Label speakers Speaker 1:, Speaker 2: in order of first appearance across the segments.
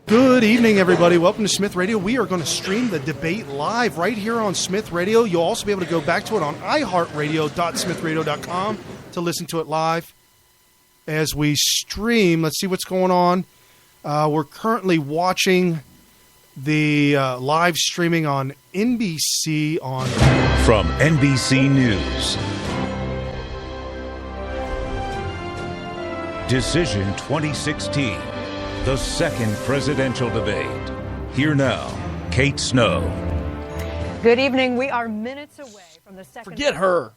Speaker 1: Good evening, everybody. Welcome to Smith Radio. We are going to stream the debate live right here on Smith Radio. You'll also be able to go back to it on iHeartRadio.smithradio.com to listen to it live as we stream. Let's see what's going on. We're currently watching the live streaming on NBC on...
Speaker 2: From NBC News. Decision 2016. The second presidential debate. Here now, Kate Snow.
Speaker 3: Good evening. We are minutes away from the second...
Speaker 4: Forget her.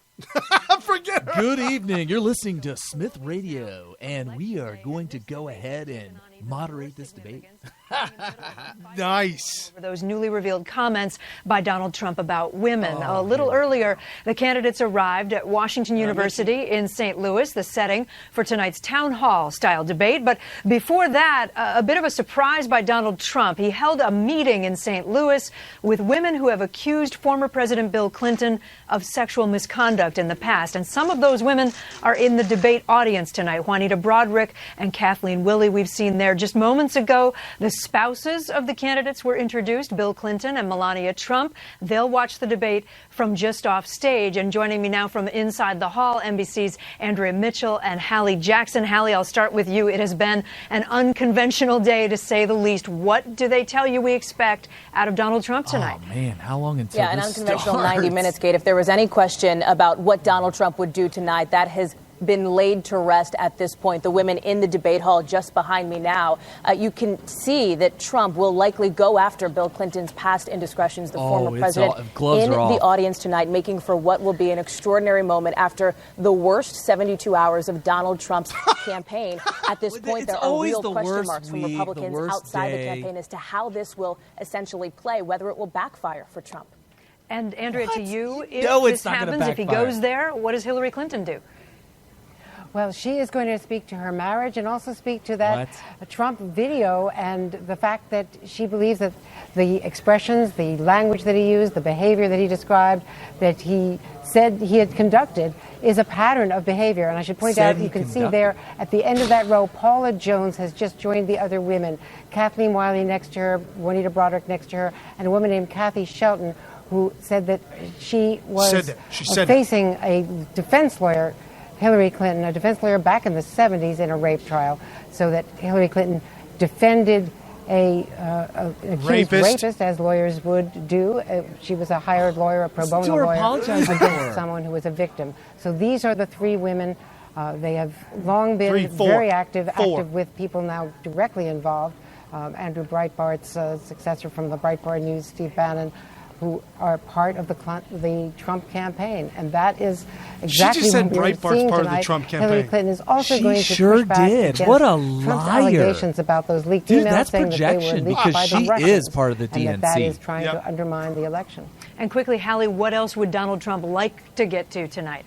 Speaker 1: Forget her.
Speaker 4: Good evening. You're listening to Smith Radio, and we are going to go ahead and moderate this debate.
Speaker 1: Nice.
Speaker 3: For those newly revealed comments by Donald Trump about women. A little earlier, the candidates arrived at Washington University in St. Louis, the setting for tonight's town hall style debate. But before that, a bit of a surprise by Donald Trump. He held a meeting in St. Louis with women who have accused former President Bill Clinton of sexual misconduct in the past. And some of those women are in the debate audience tonight. Juanita Broderick and Kathleen Willey, we've seen there just moments ago. The spouses of the candidates were introduced, Bill Clinton and Melania Trump. They'll watch the debate from just off stage. And joining me now from inside the hall, NBC's Andrea Mitchell and Hallie Jackson. Hallie, I'll start with you. It has been an unconventional day, to say the least. What do they tell you we expect out of Donald Trump tonight?
Speaker 4: Oh, man, how long until
Speaker 5: an
Speaker 4: this
Speaker 5: unconventional
Speaker 4: starts?
Speaker 5: 90 minutes, Kate. If there was any question about what Donald Trump would do tonight, that has been laid to rest at this point. The women in the debate hall just behind me now, you can see that Trump will likely go after Bill Clinton's past indiscretions, the former president, in the audience tonight, making for what will be an extraordinary moment after the worst 72 hours of Donald Trump's campaign. At this point, there are real question marks from Republicans outside the campaign as to how this will essentially play, whether it will backfire for Trump.
Speaker 3: And Andrea, to you, if
Speaker 4: it's
Speaker 3: this
Speaker 4: not
Speaker 3: happens,
Speaker 4: gonna
Speaker 3: if he
Speaker 4: backfire.
Speaker 3: goes there, what does Hillary Clinton do?
Speaker 6: Well, she is going to speak to her marriage and also speak to that Trump video and the fact that she believes that the expressions, the language that he used, the behavior that he described, that he said he had conducted, is a pattern of behavior. And I should point out, you can see there at the end of that row, Paula Jones has just joined the other women. Kathleen Wiley next to her, Juanita Broderick next to her, and a woman named Kathy Shelton, who said that she was facing a defense lawyer, Hillary Clinton, a defense lawyer back in the 70s in a rape trial, so that Hillary Clinton defended an accused rapist, as lawyers would do. She was a hired lawyer, a pro bono lawyer, against someone who was a victim. So these are the three women. They have long been very active with people now directly involved. Andrew Breitbart's successor from the Breitbart News, Steve Bannon, who are part of the Trump campaign. And that is exactly
Speaker 1: what
Speaker 6: we're seeing
Speaker 1: Breitbart's part
Speaker 6: tonight.
Speaker 1: of the Trump campaign.
Speaker 6: Hillary Clinton is also going to push back against
Speaker 4: What a
Speaker 6: Trump's
Speaker 4: liar.
Speaker 6: allegations about those leaked emails, saying that they were leaked by the Russians.
Speaker 4: She is part of the DNC.
Speaker 6: And that is trying to undermine the election.
Speaker 3: And quickly, Hallie, what else would Donald Trump like to get to tonight?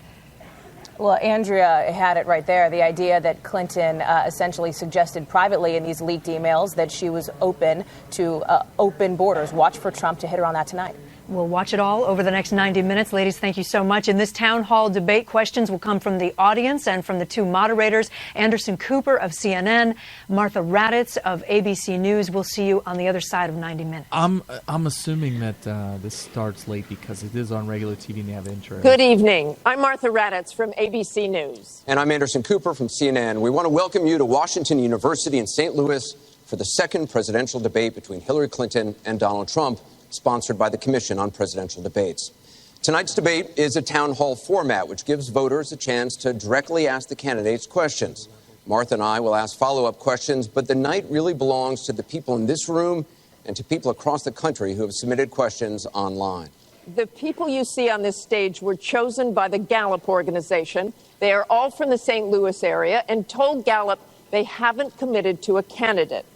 Speaker 5: Well, Andrea had it right there. The idea that Clinton essentially suggested privately in these leaked emails that she was open to open borders. Watch for Trump to hit her on that tonight.
Speaker 3: We'll watch it all over the next 90 minutes. Ladies, thank you so much. In this town hall debate, questions will come from the audience and from the two moderators, Anderson Cooper of CNN, Martha Raddatz of ABC News. We'll see you on the other side of 90 minutes.
Speaker 4: I'm assuming that this starts late because it is on regular TV and they have intro.
Speaker 7: Good evening. I'm Martha Raddatz from ABC News.
Speaker 8: And I'm Anderson Cooper from CNN. We want to welcome you to Washington University in St. Louis for the second presidential debate between Hillary Clinton and Donald Trump, sponsored by the Commission on Presidential Debates. Tonight's debate is a town hall format, which gives voters a chance to directly ask the candidates questions. Martha and I will ask follow-up questions, but the night really belongs to the people in this room and to people across the country who have submitted questions online.
Speaker 7: The people you see on this stage were chosen by the Gallup organization. They are all from the St. Louis area and told Gallup they haven't committed to a candidate.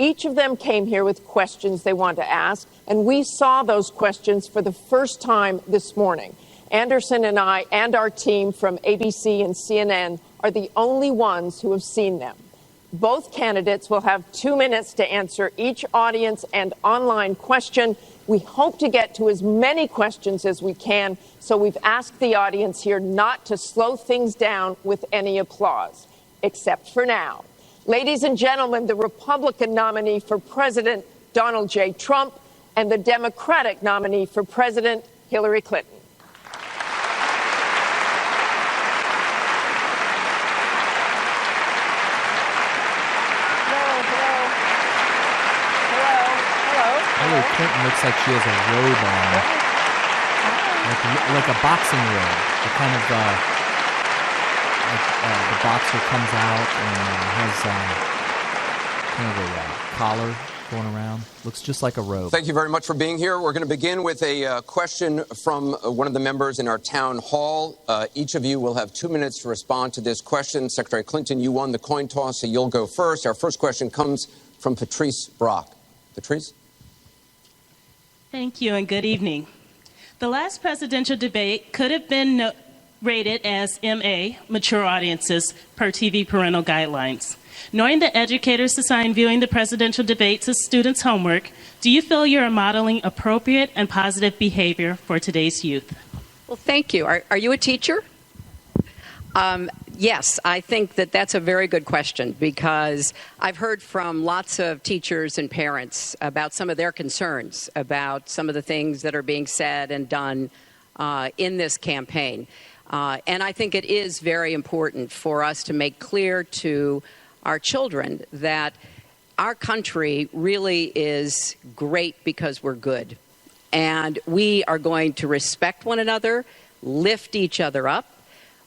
Speaker 7: Each of them came here with questions they want to ask, and we saw those questions for the first time this morning. Anderson and I and our team from ABC and CNN are the only ones who have seen them. Both candidates will have 2 minutes to answer each audience and online question. We hope to get to as many questions as we can, so we've asked the audience here not to slow things down with any applause, except for now. Ladies and gentlemen, the Republican nominee for President, Donald J. Trump, and the Democratic nominee for President, Hillary Clinton.
Speaker 4: Hillary Clinton looks like she has a robe on, like a boxing robe. The kind of the boxer comes out and has kind of a collar going around. Looks just like a robe.
Speaker 8: Thank you very much for being here. We're going to begin with a question from one of the members in our town hall. Each of you will have 2 minutes to respond to this question. Secretary Clinton, you won the coin toss, so you'll go first. Our first question comes from Patrice Brock. Patrice?
Speaker 9: Thank you and good evening. The last presidential debate could have been rated as MA, mature audiences, per TV parental guidelines. Knowing that educators assign viewing the presidential debates as students' homework, do you feel you are modeling appropriate and positive behavior for today's youth?
Speaker 10: Well, thank you. Are you a teacher? Yes, I think that that's a very good question because I've heard from lots of teachers and parents about some of their concerns about some of the things that are being said and done in this campaign. And I think it is very important for us to make clear to our children that our country really is great because we're good. And we are going to respect one another, lift each other up.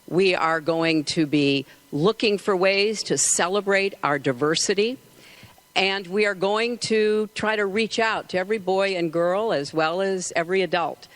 Speaker 10: We are going to be looking for ways to celebrate our diversity. And we are going to try to reach out to every boy and girl as well as every adult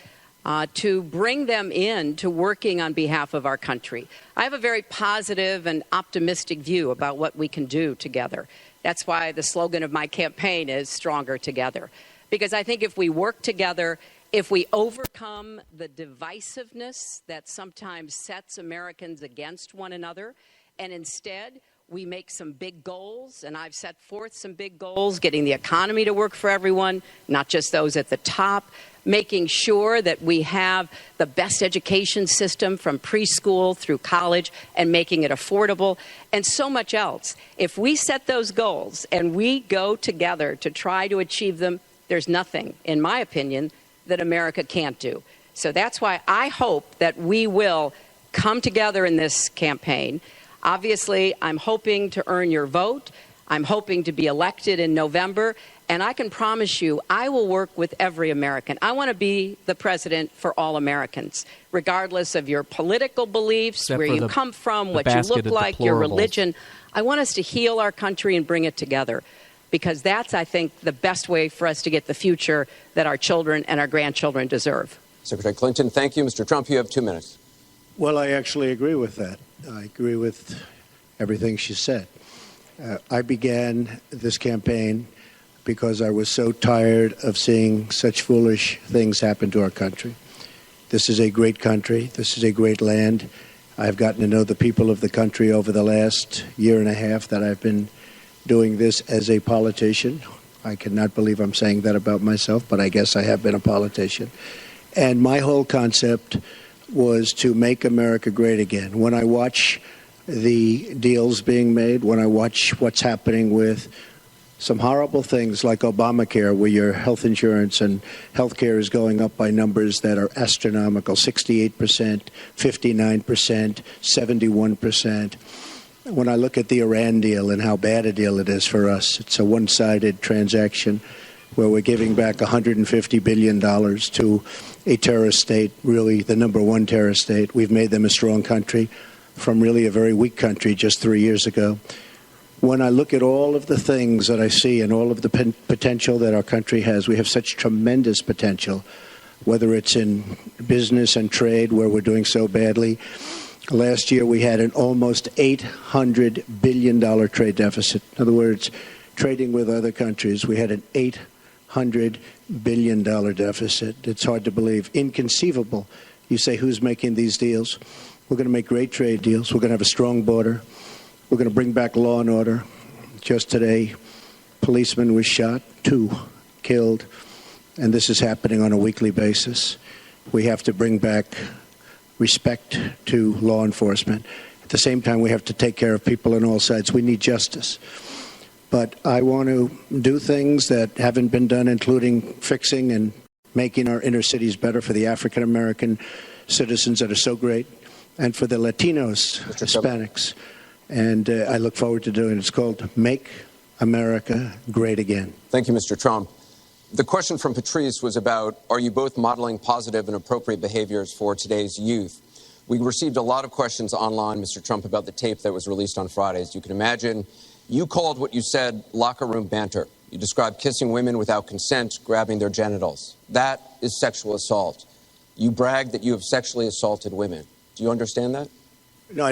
Speaker 10: to bring them in to working on behalf of our country. I have a very positive and optimistic view about what we can do together. That's why the slogan of my campaign is Stronger Together. Because I think if we work together, if we overcome the divisiveness that sometimes sets Americans against one another, and instead we make some big goals, and I've set forth some big goals, getting the economy to work for everyone, not just those at the top, making sure that we have the best education system from preschool through college and making it affordable, and so much else. If we set those goals and we go together to try to achieve them, there's nothing, in my opinion, that America can't do. So that's why I hope that we will come together in this campaign. Obviously, I'm hoping to earn your vote. I'm hoping to be elected in November. And I can promise you, I will work with every American. I want to be the president for all Americans, regardless of your political beliefs, where you come from, what you look like, your religion. I want us to heal our country and bring it together. Because that's, I think, the best way for us to get the future that our children and our grandchildren deserve.
Speaker 8: Secretary Clinton, thank you. Mr. Trump, you have 2 minutes.
Speaker 11: Well, I actually agree with that. I agree with everything she said. I began this campaign because I was so tired of seeing such foolish things happen to our country. This is a great country. This is a great land. I've gotten to know the people of the country over the last year and a half that I've been doing this as a politician. I cannot believe I'm saying that about myself, but I guess I have been a politician. And my whole concept was to make America great again. When I watch the deals being made, when I watch what's happening with some horrible things like Obamacare, where your health insurance and health care is going up by numbers that are astronomical, 68%, 59%, 71%. When I look at the Iran deal and how bad a deal it is for us, it's a one-sided transaction where we're giving back $150 billion to a terrorist state, really the number one terrorist state. We've made them a strong country from really a very weak country just 3 years ago. When I look at all of the things that I see and all of the potential that our country has, we have such tremendous potential, whether it's in business and trade, where we're doing so badly. Last year, we had an almost $800 billion trade deficit. In other words, trading with other countries, we had an $800 billion deficit. It's hard to believe. Inconceivable. You say, who's making these deals? We're going to make great trade deals. We're going to have a strong border. We're going to bring back law and order. Just today, policeman was shot, 2 killed, and this is happening on a weekly basis. We have to bring back respect to law enforcement. At the same time, we have to take care of people on all sides. We need justice. But I want to do things that haven't been done, including fixing and making our inner cities better for the African American citizens that are so great, and for the Latinos, Hispanics. And I look forward to doing it. It's called Make America Great Again.
Speaker 8: Thank you, Mr. Trump. The question from Patrice was about, are you both modeling positive and appropriate behaviors for today's youth? We received a lot of questions online, Mr. Trump, about the tape that was released on Friday. As you can imagine, you called what you said locker room banter. You described kissing women without consent, grabbing their genitals. That is sexual assault. You bragged that you have sexually assaulted women. Do you understand that?
Speaker 11: No,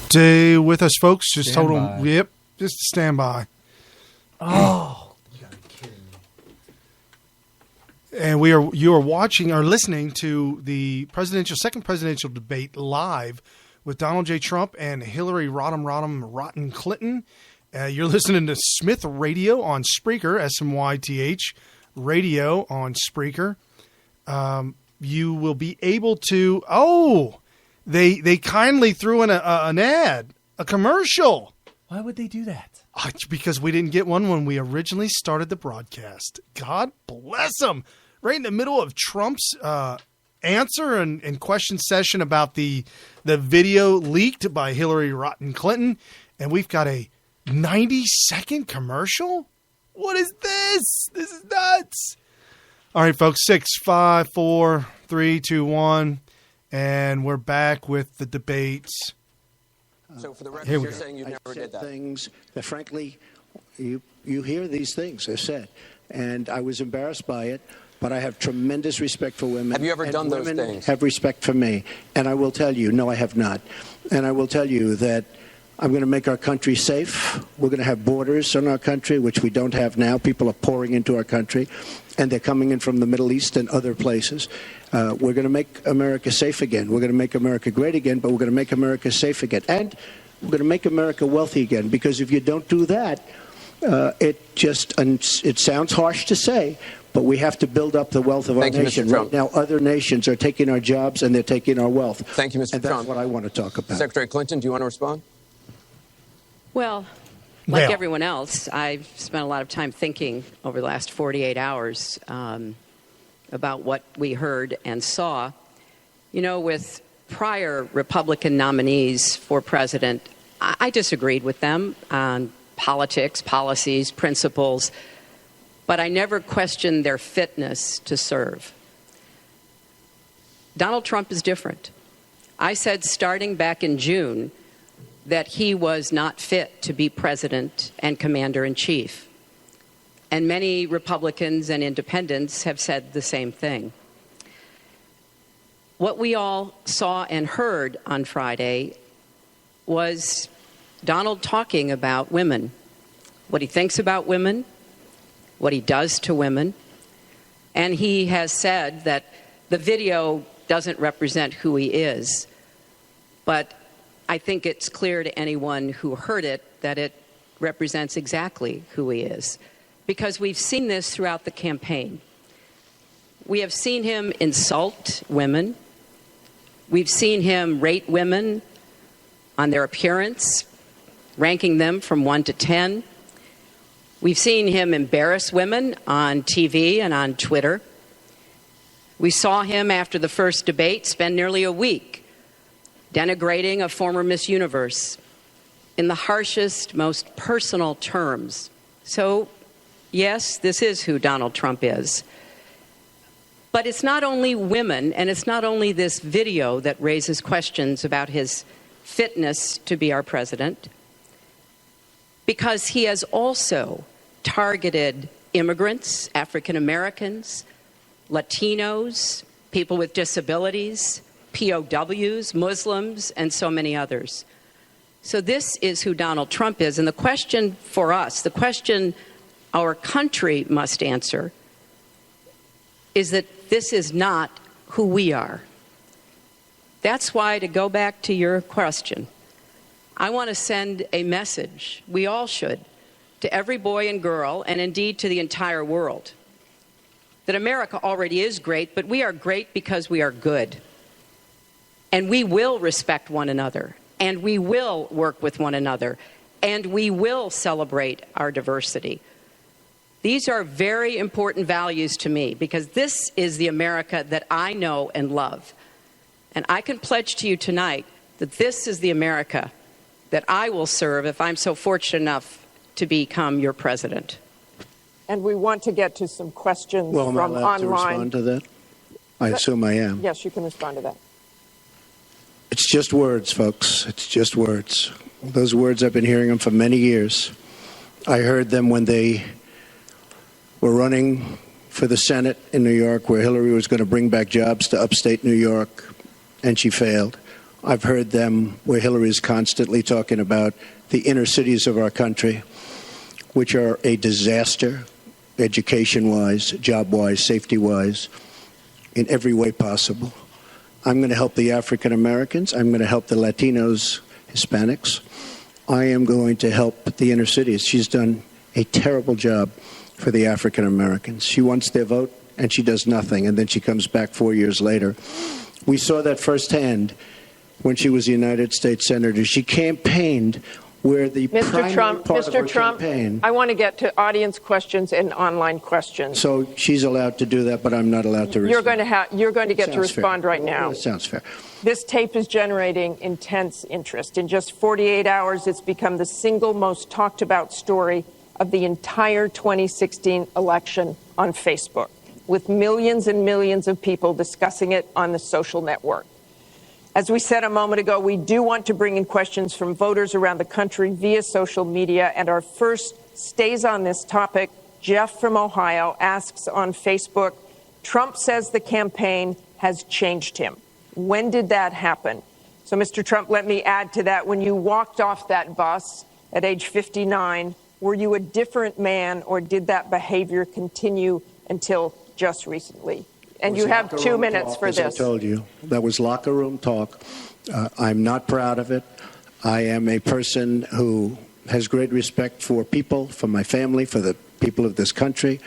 Speaker 1: Stay with us, folks. Just
Speaker 4: Stand
Speaker 1: hold
Speaker 4: by.
Speaker 1: on. Yep, just stand by.
Speaker 4: Oh, you gotta be kidding me.
Speaker 1: And you are watching or listening to the second presidential debate live with Donald J. Trump and Hillary Rotten Clinton. You're listening to Smith Radio on Spreaker, SMYTH Radio on Spreaker. You will be able to. They kindly threw in an ad, a commercial.
Speaker 4: Why would they do that?
Speaker 1: Because we didn't get one when we originally started the broadcast. God bless them. Right in the middle of Trump's answer and question session about the video leaked by Hillary Rotten Clinton. And we've got a 90-second commercial? What is this? This is nuts. All right, folks, 6, 5, 4, 3, 2, 1. And we're back with the debates.
Speaker 8: So for the record,
Speaker 1: Here we
Speaker 8: you're
Speaker 1: go.
Speaker 8: saying you never did that.
Speaker 11: Things that, frankly, you hear these things are said, and I was embarrassed by it. But I have tremendous respect for women.
Speaker 8: Have you ever
Speaker 11: and
Speaker 8: done those
Speaker 11: women
Speaker 8: things?
Speaker 11: have respect for me, and I will tell you, no, I have not. And I will tell you that I'm going to make our country safe. We're going to have borders in our country, which we don't have now. People are pouring into our country, and they're coming in from the Middle East and other places. We're going to make America safe again. We're going to make America great again, but we're going to make America safe again. And we're going to make America wealthy again, because if you don't do that, it sounds harsh to say, but we have to build up the wealth of our nation. Right now, other nations are taking our jobs and they're taking our wealth.
Speaker 8: Thank you, Mr.
Speaker 11: And
Speaker 8: Trump.
Speaker 11: that's what I want to talk about.
Speaker 8: Secretary Clinton, do you want to respond?
Speaker 10: Well, like everyone else, I've spent a lot of time thinking over the last 48 hours about what we heard and saw. You know, with prior Republican nominees for president, I disagreed with them on politics, policies, principles, but I never questioned their fitness to serve. Donald Trump is different. I said starting back in June that he was not fit to be president and commander-in-chief. And many Republicans and independents have said the same thing. What we all saw and heard on Friday was Donald talking about women, what he thinks about women, what he does to women. And he has said that the video doesn't represent who he is. But I think it's clear to anyone who heard it that it represents exactly who he is. Because we've seen this throughout the campaign. We have seen him insult women. We've seen him rate women on their appearance, ranking them from 1 to 10. We've seen him embarrass women on TV and on Twitter. We saw him after the first debate spend nearly a week denigrating a former Miss Universe in the harshest, most personal terms. So, yes, this is who Donald Trump is. But it's not only women, and it's not only this video that raises questions about his fitness to be our president, because he has also targeted immigrants, African Americans, Latinos, people with disabilities, POWs, Muslims, and so many others. So this is who Donald Trump is. And the question for us, the question our country must answer, is that this is not who we are. That's why, to go back to your question, I want to send a message, we all should, to every boy and girl, and indeed to the entire world, that America already is great, but we are great because we are good. And we will respect one another, and we will work with one another, and we will celebrate our diversity. These are very important values to me because this is the America that I know and love. And I can pledge to you tonight that this is the America that I will serve if I'm so fortunate enough to become your president.
Speaker 7: And we want to get to some questions
Speaker 11: Well, am
Speaker 7: from
Speaker 11: I allowed
Speaker 7: online.
Speaker 11: to respond to that? I assume I am.
Speaker 7: Yes, you can respond to that.
Speaker 11: It's just words, folks. It's just words. Those words, I've been hearing them for many years. I heard them when they were running for the Senate in New York, where Hillary was going to bring back jobs to upstate New York, and she failed. I've heard them where Hillary is constantly talking about the inner cities of our country, which are a disaster, education-wise, job-wise, safety-wise, in every way possible. I'm going to help the African Americans. I'm going to help the Latinos, Hispanics. I am going to help the inner cities. She's done a terrible job for the African Americans. She wants their vote, and she does nothing, and then she comes back 4 years later. We saw that firsthand when she was a United States Senator. She campaigned where the primary part of her campaign.
Speaker 7: I want to get to audience questions and online questions.
Speaker 11: So she's allowed to do that, but I'm not allowed to respond.
Speaker 7: You're going to get to respond
Speaker 11: fair.
Speaker 7: right now.
Speaker 11: That sounds fair.
Speaker 7: This tape is generating intense interest. In just 48 hours, it's become the single most talked about story of the entire 2016 election on Facebook, with millions and millions of people discussing it on the social network. As we said a moment ago, we do want to bring in questions from voters around the country via social media, and our first stays on this topic. Jeff from Ohio asks on Facebook, Trump says the campaign has changed him. When did that happen? So, Mr. Trump, let me add to that. When you walked off that bus at age 59, were you a different man, or did that behavior continue until just recently? And you have 2 minutes for this.
Speaker 11: As I told you, that was locker room talk. I'm not proud of it. I am a person who has great respect for people, for my family, for the people of this country,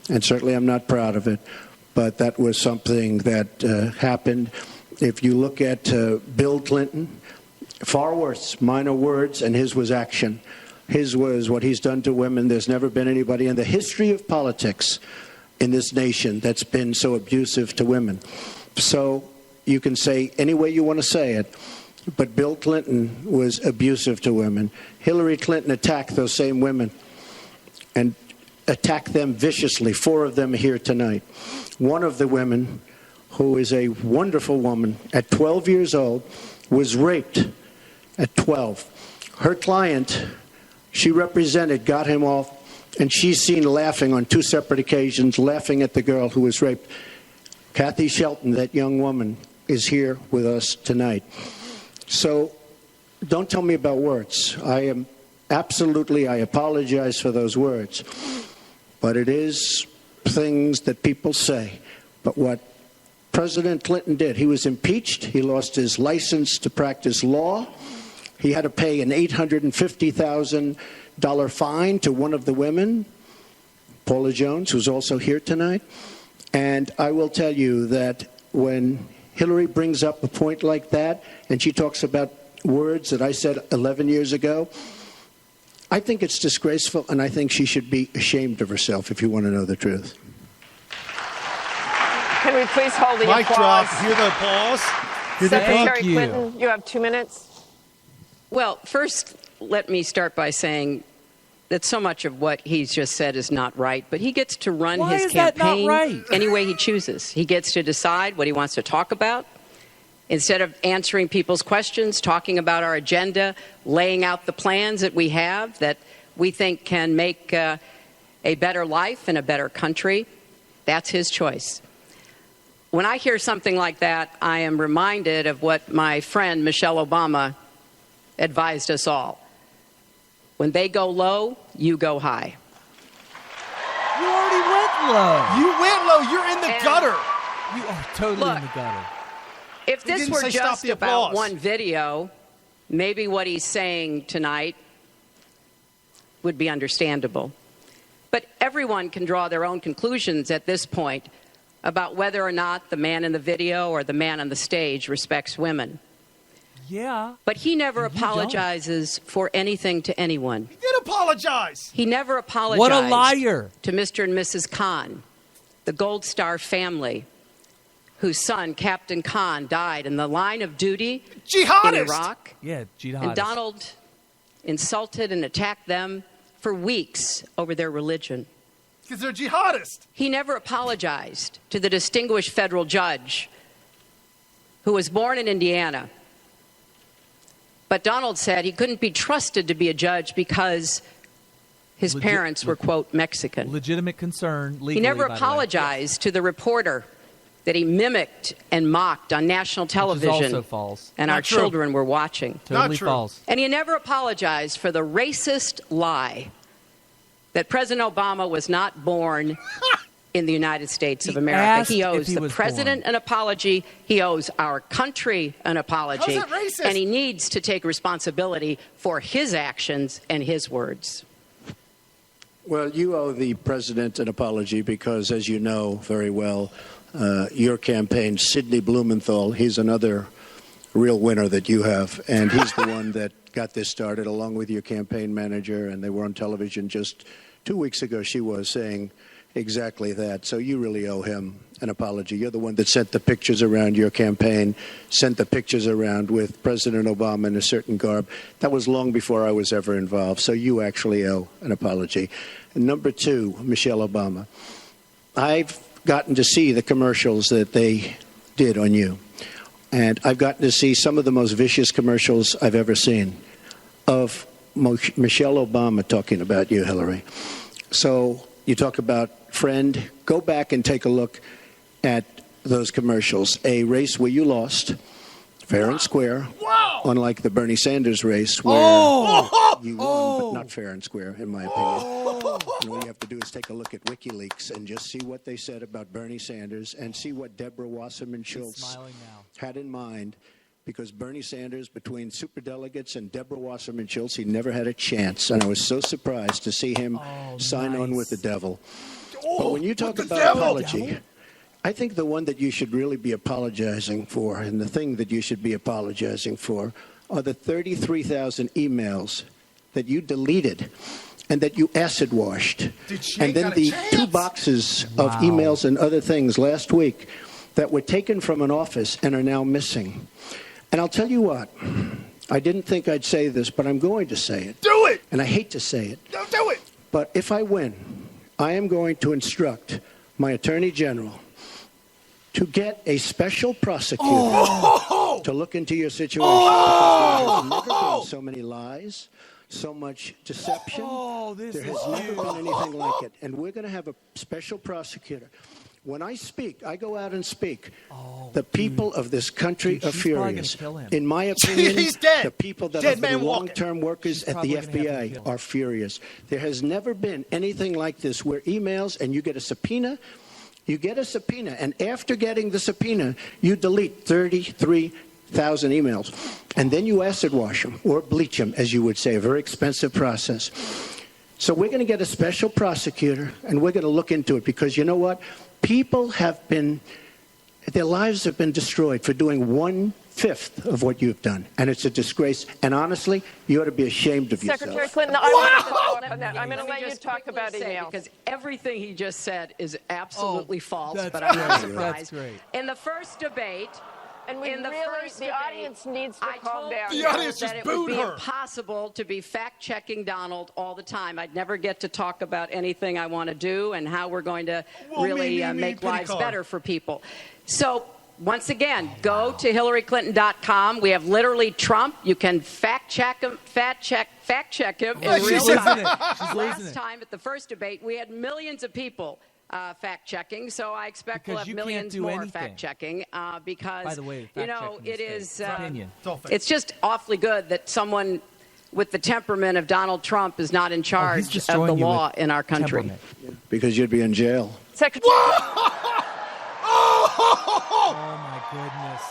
Speaker 11: and certainly I'm not proud of it. But that was something that happened. If you look at Bill Clinton, far worse, minor words, and his was action. His was what he's done to women. There's never been anybody in the history of politics in this nation that's been so abusive to women. So you can say any way you want to say it, but Bill Clinton was abusive to women. Hillary Clinton attacked those same women and attacked them viciously. 4 of them are here tonight. One of the women, who is a wonderful woman, at 12 years old, was raped at 12. Her client, she represented, got him off, and she's seen laughing on 2 separate occasions, laughing at the girl who was raped. Kathy Shelton, that young woman, is here with us tonight. So don't tell me about words. I apologize for those words. But it is things that people say. But what President Clinton did, he was impeached. He lost his license to practice law. He had to pay an $850,000 fine to one of the women, Paula Jones, who's also here tonight. And I will tell you that when Hillary brings up a point like that, and she talks about words that I said 11 years ago, I think it's disgraceful, and I think she should be ashamed of herself, if you want to know the truth.
Speaker 7: Can we please hold the
Speaker 1: Mic
Speaker 7: applause?
Speaker 1: drop. Hear the applause.
Speaker 7: Secretary Clinton, you have 2 minutes.
Speaker 10: Well, first, let me start by saying that so much of what he's just said is not right, but he gets to run his campaign any way he chooses. He gets to decide what he wants to talk about. Instead of answering people's questions, talking about our agenda, laying out the plans that we have that we think can make a better life and a better country, that's his choice. When I hear something like that, I am reminded of what my friend Michelle Obama advised us all. When they go low, you go high.
Speaker 4: You already went low.
Speaker 1: You went low. You're in the gutter.
Speaker 4: You are totally in the gutter.
Speaker 10: If this were just about one video, maybe what he's saying tonight would be understandable. But everyone can draw their own conclusions at this point about whether or not the man in the video or the man on the stage respects women.
Speaker 4: Yeah.
Speaker 10: But he never apologizes for anything to anyone.
Speaker 1: He did apologize.
Speaker 10: He never apologized.
Speaker 4: What a liar.
Speaker 10: To Mr. and Mrs. Khan, the Gold Star family, whose son, Captain Khan, died in the line of duty in Iraq.
Speaker 4: Yeah, jihadist.
Speaker 10: And Donald insulted and attacked them for weeks over their religion.
Speaker 1: Because they're jihadists.
Speaker 10: He never apologized to the distinguished federal judge who was born in Indiana. But Donald said he couldn't be trusted to be a judge because his parents were, quote, Mexican.
Speaker 4: Legitimate concern legally.
Speaker 10: He never apologized to the reporter that he mimicked and mocked on national television.
Speaker 4: Which is also false.
Speaker 10: And
Speaker 1: Not
Speaker 10: our
Speaker 1: true.
Speaker 10: children were watching.
Speaker 4: Totally false.
Speaker 10: And he never apologized for the racist lie that President Obama was not born in the United States of America. He owes the president an apology. He owes our country an apology.
Speaker 1: How's that racist?
Speaker 10: And he needs to take responsibility for his actions and his words.
Speaker 11: Well, you owe the president an apology because, as you know very well, your campaign, Sidney Blumenthal, he's another real winner that you have, and he's the one that got this started along with your campaign manager, and they were on television just 2 weeks ago. She was saying exactly that. So you really owe him an apology. You're the one that sent the pictures around your campaign, sent the pictures around with President Obama in a certain garb. That was long before I was ever involved. So you actually owe an apology. And number two, Michelle Obama. I've gotten to see the commercials that they did on you. And I've gotten to see some of the most vicious commercials I've ever seen of Michelle Obama talking about you, Hillary. So you talk about friend. Go back and take a look at those commercials. A race where you lost, fair and square, unlike the Bernie Sanders race where you won, but not fair and square, in my opinion. And all you have to do is take a look at WikiLeaks and just see what they said about Bernie Sanders and see what Deborah Wasserman Schultz had in mind. Because Bernie Sanders, between superdelegates and Deborah Wasserman Schultz, he never had a chance. And I was so surprised to see him sign on with the devil. But when you talk about apology, I think the one that you should really be apologizing for, and the thing that you should be apologizing for, are the 33,000 emails that you deleted and that you acid washed. And then the 2 boxes of emails and other things last week that were taken from an office and are now missing. And I'll tell you what, I didn't think I'd say this, but I'm going to say it.
Speaker 1: Do it!
Speaker 11: And I hate to say it.
Speaker 1: Don't do it!
Speaker 11: But if I win, I am going to instruct my Attorney General to get a special prosecutor to look into your situation. Because there has never been so many lies, so much deception. There has never been anything like it. And we're going to have a special prosecutor. When I speak, I go out and speak. The people of this country are furious. In my opinion,
Speaker 1: He's dead.
Speaker 11: the people that
Speaker 1: Dead
Speaker 11: are
Speaker 1: man
Speaker 11: the
Speaker 1: walking.
Speaker 11: long-term workers at the FBI are furious. There has never been anything like this where emails and you get a subpoena. You get a subpoena, and after getting the subpoena, you delete 33,000 emails. And then you acid wash them or bleach them, as you would say, a very expensive process. So we're going to get a special prosecutor, and we're going to look into it because you know what? People have been, their lives have been destroyed for doing 1/5 of what you've done. And it's a disgrace. And honestly, you ought to be ashamed of yourself.
Speaker 7: Secretary Clinton, I'm going to let you talk about emails.
Speaker 10: Because everything he just said is absolutely false, but I'm not surprised.
Speaker 4: That's great.
Speaker 10: In the first debate,
Speaker 7: And the audience needs to calm down.
Speaker 1: The audience just
Speaker 10: that it
Speaker 1: booed
Speaker 10: would be
Speaker 1: her.
Speaker 10: impossible to be fact-checking Donald all the time. I'd never get to talk about anything I want to do and how we're going to really make lives better for people. So, once again, go to HillaryClinton.com. We have literally Trump. You can fact-check him in real time. Last time at the first debate, we had millions of people fact-checking, so I expect we'll have millions more fact-checking because,
Speaker 4: by the way,
Speaker 10: you know, it is
Speaker 1: It's
Speaker 10: just awfully good that someone with the temperament of Donald Trump is not in charge of the law in our country.
Speaker 11: Because you'd be in jail.
Speaker 4: Oh my goodness.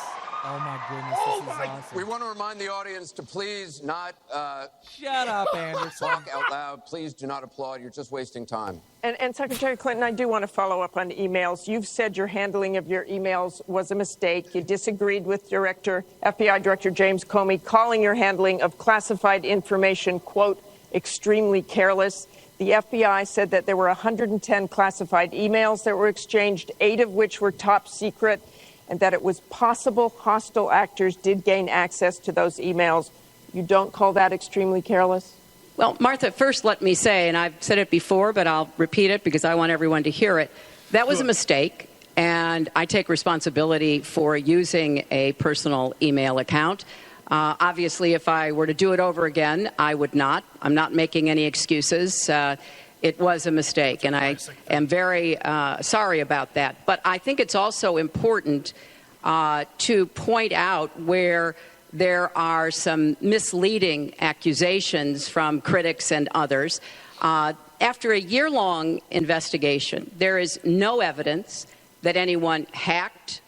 Speaker 4: Oh my my goodness, this is awesome.
Speaker 8: We want to remind the audience to please not
Speaker 4: Shut up, Anderson.
Speaker 8: talk out loud. Please do not applaud. You're just wasting time.
Speaker 7: And Secretary Clinton, I do want to follow up on emails. You've said your handling of your emails was a mistake. You disagreed with FBI Director James Comey, calling your handling of classified information, quote, extremely careless. The FBI said that there were 110 classified emails that were exchanged, 8 of which were top secret, and that it was possible hostile actors did gain access to those emails. You don't call that extremely careless?
Speaker 10: Well, Martha, first let me say, and I've said it before, but I'll repeat it because I want everyone to hear it. That was a mistake, and I take responsibility for using a personal email account. Obviously, if I were to do it over again, I would not. I'm not making any excuses. It was a mistake, and I am very sorry about that. But I think it's also important to point out where there are some misleading accusations from critics and others. After a year-long investigation, there is no evidence that anyone hacked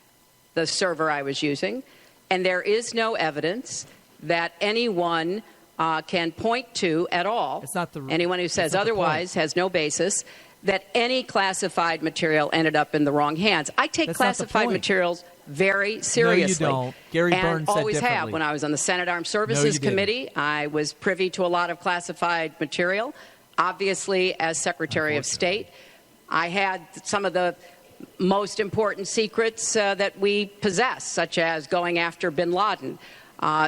Speaker 10: the server I was using, and there is no evidence that anyone can point to at all. Anyone who says otherwise has no basis that any classified material ended up in the wrong hands. I take classified materials very seriously.
Speaker 4: No, you don't. Gary Burns said
Speaker 10: always
Speaker 4: differently.
Speaker 10: have. When I was on the Senate Armed Services Committee, I was privy to a lot of classified material. Obviously, as Secretary of State, I had some of the most important secrets that we possess, such as going after bin Laden.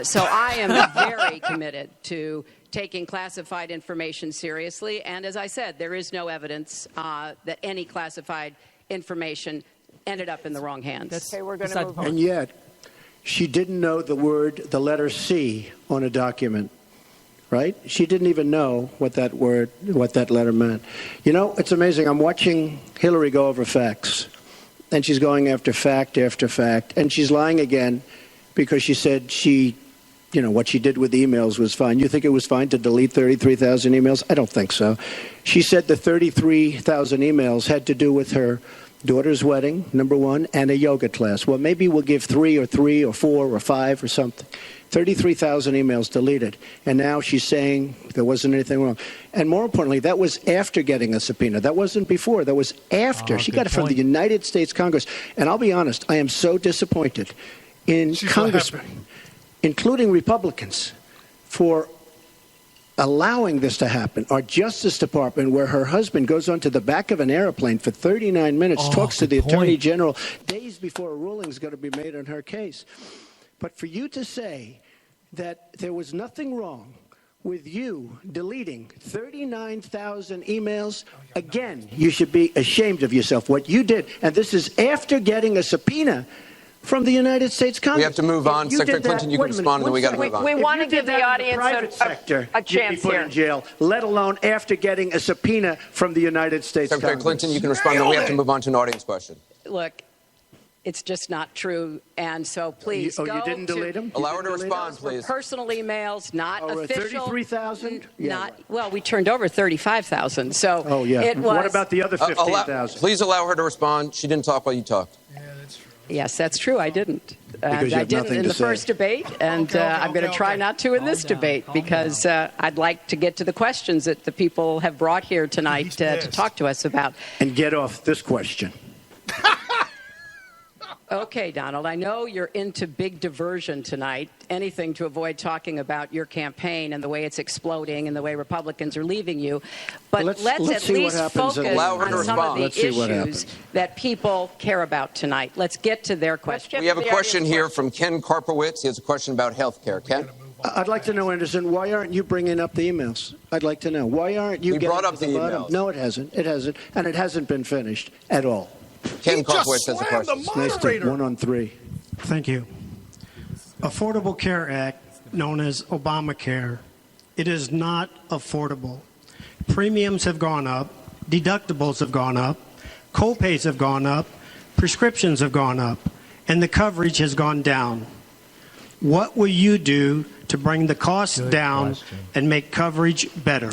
Speaker 10: So I am very committed to taking classified information seriously. And as I said, there is no evidence that any classified information ended up in the wrong hands.
Speaker 7: Okay, we're going to move on.
Speaker 11: And yet, she didn't know the letter C on a document, right? She didn't even know what that letter meant. You know, it's amazing. I'm watching Hillary go over facts, and she's going after fact after fact, and she's lying again because she said what she did with emails was fine. You think it was fine to delete 33,000 emails? I don't think so. She said the 33,000 emails had to do with her daughter's wedding, number one, and a yoga class. Well, maybe we'll give 3 or 4 or 5 or something. 33,000 emails deleted. And now she's saying there wasn't anything wrong. And more importantly, that was after getting a subpoena. That wasn't before. That was after. She got it from the United States Congress. And I'll be honest, I am so disappointed in congressmen, including Republicans, for allowing this to happen. Our Justice Department, where her husband goes onto the back of an airplane for 39 minutes, talks to the Attorney General days before a ruling is going to be made on her case. But for you to say that there was nothing wrong with you deleting 39,000 emails, again, you should be ashamed of yourself. What you did, and this is after getting a subpoena from the United States Congress.
Speaker 8: We have to move on. Secretary Clinton, you can respond, and then we got to move on.
Speaker 7: We want to give the audience a chance
Speaker 11: you'd be put in jail, let alone after getting a subpoena from the United States
Speaker 8: Secretary
Speaker 11: Congress.
Speaker 8: Clinton, you can respond, and then we have to move on to an audience question.
Speaker 10: Look, it's just not true, and so please go
Speaker 11: you didn't delete them?
Speaker 8: Allow her to respond, please.
Speaker 10: Personal emails, not official.
Speaker 11: 33,000?
Speaker 10: Well, we turned over 35,000, so it was.
Speaker 11: What about the other 15,000?
Speaker 8: Please allow her to respond. She didn't talk while you talked.
Speaker 10: Yes, that's true. I didn't.
Speaker 11: Because you
Speaker 10: I
Speaker 11: have
Speaker 10: didn't
Speaker 11: nothing
Speaker 10: in
Speaker 11: to
Speaker 10: the
Speaker 11: say.
Speaker 10: first debate, and I'm going to try not to in this debate because I'd like to get to the questions that the people have brought here tonight to talk to us about.
Speaker 11: And get off this question.
Speaker 10: Okay, Donald, I know you're into big diversion tonight, anything to avoid talking about your campaign and the way it's exploding and the way Republicans are leaving you. But let's at least focus on some of the issues that people care about tonight. Let's get to their questions.
Speaker 8: We have a question here from Ken Karpowitz. He has a question about health care. Ken?
Speaker 11: I'd like to know, Anderson, why aren't you bringing up the emails? I'd like to know. Why aren't you
Speaker 8: We
Speaker 11: getting
Speaker 8: brought up
Speaker 11: to
Speaker 8: the
Speaker 11: bottom?
Speaker 8: emails.
Speaker 11: No, it hasn't. It hasn't. And it hasn't been finished at all.
Speaker 8: Ken Karpowitz has a question.
Speaker 11: Nice to 1 on 3.
Speaker 12: Thank you. Affordable Care Act, known as Obamacare, it is not affordable. Premiums have gone up, deductibles have gone up, co-pays have gone up, prescriptions have gone up, and the coverage has gone down. What will you do to bring the costs down and make coverage better?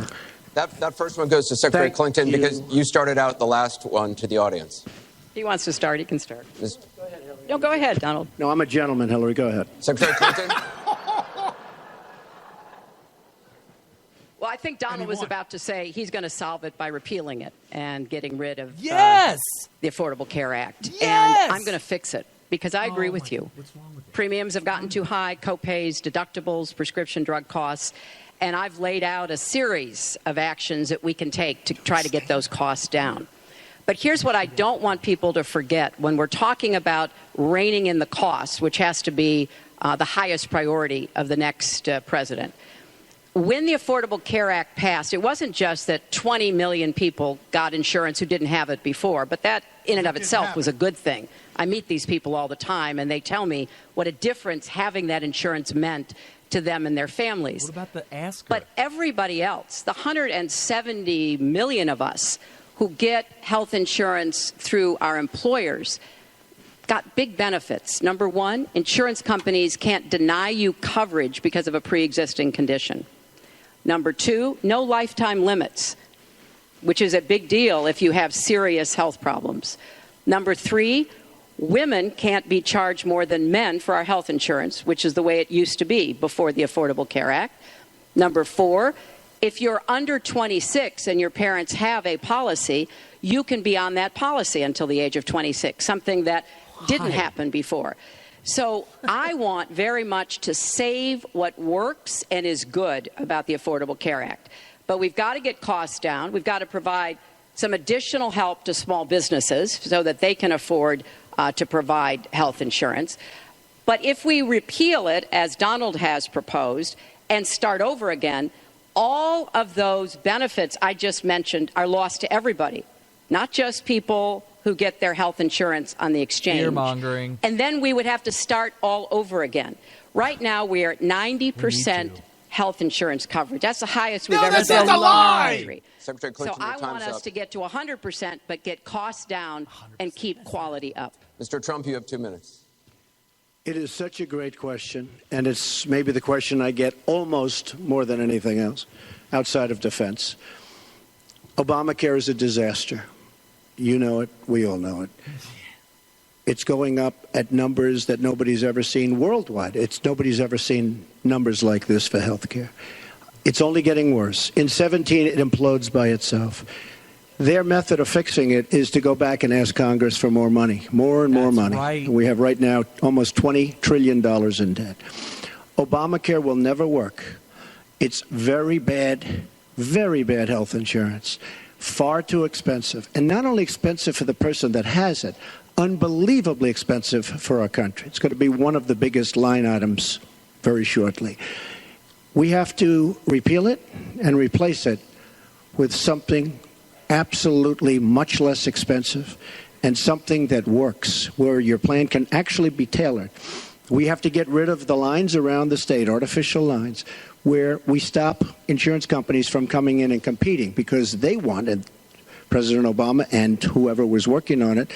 Speaker 8: That first one goes to Secretary Clinton because you started out the last one to the audience.
Speaker 10: He wants to start. He can start.
Speaker 11: Go ahead, Hillary.
Speaker 10: No, go ahead, Donald.
Speaker 11: No, I'm a gentleman, Hillary. Go ahead.
Speaker 8: Secretary Clinton?
Speaker 10: Well, I think Donald was about to say he's going to solve it by repealing it and getting rid of the Affordable Care Act.
Speaker 4: Yes!
Speaker 10: And I'm going to fix it because I agree with you.
Speaker 4: What's wrong with it?
Speaker 10: Premiums have gotten too high, co-pays, deductibles, prescription drug costs, and I've laid out a series of actions that we can take to try to get those costs down. But here's what I don't want people to forget. When we're talking about reining in the costs, which has to be the highest priority of the next president, when the Affordable Care Act passed, it wasn't just that 20 million people got insurance who didn't have it before, but that in and of itself was a good thing. I meet these people all the time, and they tell me what a difference having that insurance meant to them and their families.
Speaker 4: What about the asker?
Speaker 10: But everybody else, the 170 million of us who get health insurance through our employers, got big benefits. Number one, insurance companies can't deny you coverage because of a pre-existing condition. Number two, no lifetime limits, which is a big deal if you have serious health problems. Number three, women can't be charged more than men for our health insurance, which is the way it used to be before the Affordable Care Act. Number four, if you're under 26 and your parents have a policy, you can be on that policy until the age of 26, something that didn't happen before. So I want very much to save what works and is good about the Affordable Care Act. But we've got to get costs down. We've got to provide some additional help to small businesses so that they can afford to provide health insurance. But if we repeal it, as Donald has proposed, and start over again, all of those benefits I just mentioned are lost to everybody, not just people who get their health insurance on the exchange.
Speaker 4: Fear-mongering.
Speaker 10: And then we would have to start all over again. Right now, we are at 90% health insurance coverage. That's the highest we've ever been in the country.
Speaker 8: Secretary Clinton,
Speaker 10: so I want us to get to 100%, but get costs down and keep quality up.
Speaker 8: Mr. Trump, you have 2 minutes.
Speaker 11: It is such a great question, and it's maybe the question I get almost more than anything else outside of defense. Obamacare is a disaster. You know it. We all know it. It's going up at numbers that nobody's ever seen worldwide. Nobody's ever seen numbers like this for health care. It's only getting worse. In 17, it implodes by itself. Their method of fixing it is to go back and ask Congress for more money, more and more money.
Speaker 4: Right.
Speaker 11: We have right now almost $20 trillion in debt. Obamacare will never work. It's very bad health insurance. Far too expensive. And not only expensive for the person that has it, unbelievably expensive for our country. It's going to be one of the biggest line items very shortly. We have to repeal it and replace it with something absolutely much less expensive and something that works, where your plan can actually be tailored. We have to get rid of the lines around the state, artificial lines, where we stop insurance companies from coming in and competing because they wanted, President Obama and whoever was working on it,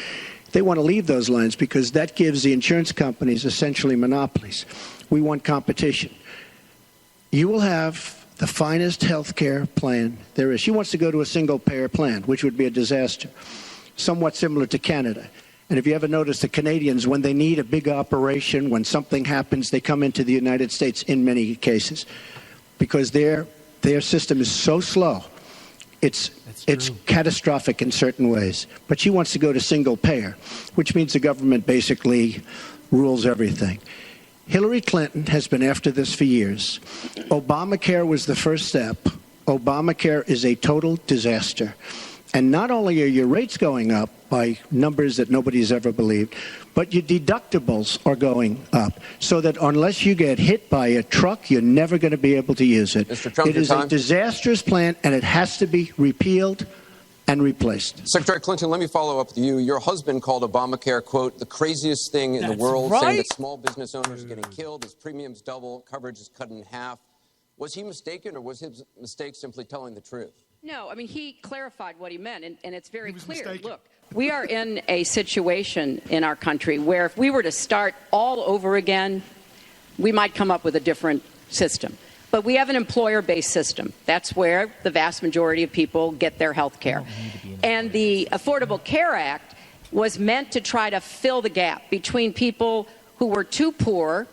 Speaker 11: they want to leave those lines because that gives the insurance companies essentially monopolies. We want competition. You will have the finest health care plan there is. She wants to go to a single-payer plan, which would be a disaster, somewhat similar to Canada. And if you ever notice, the Canadians, when they need a big operation, when something happens, they come into the United States in many cases because their system is so slow. It's catastrophic in certain ways. But she wants to go to single payer, which means the government basically rules everything. Hillary Clinton has been after this for years. Obamacare was the first step. Obamacare is a total disaster. And not only are your rates going up by numbers that nobody's ever believed, but your deductibles are going up. So that unless you get hit by a truck, you're never going to be able to use it.
Speaker 8: Mr. Trump,
Speaker 11: it is a disastrous plan, and it has to be repealed and replaced.
Speaker 8: Secretary Clinton, let me follow up with you. Your husband called Obamacare, quote, the craziest thing in the world, saying that small business owners are getting killed, his premiums double, coverage is cut in half. Was he mistaken, or was his mistake simply telling the truth?
Speaker 10: No, I mean, he clarified what he meant, and it's very clear. Mistaken. Look, we are in a situation in our country where if we were to start all over again, we might come up with a different system. But we have an employer-based system. That's where the vast majority of people get their health care. And the Affordable Care Act was meant to try to fill the gap between people who were too poor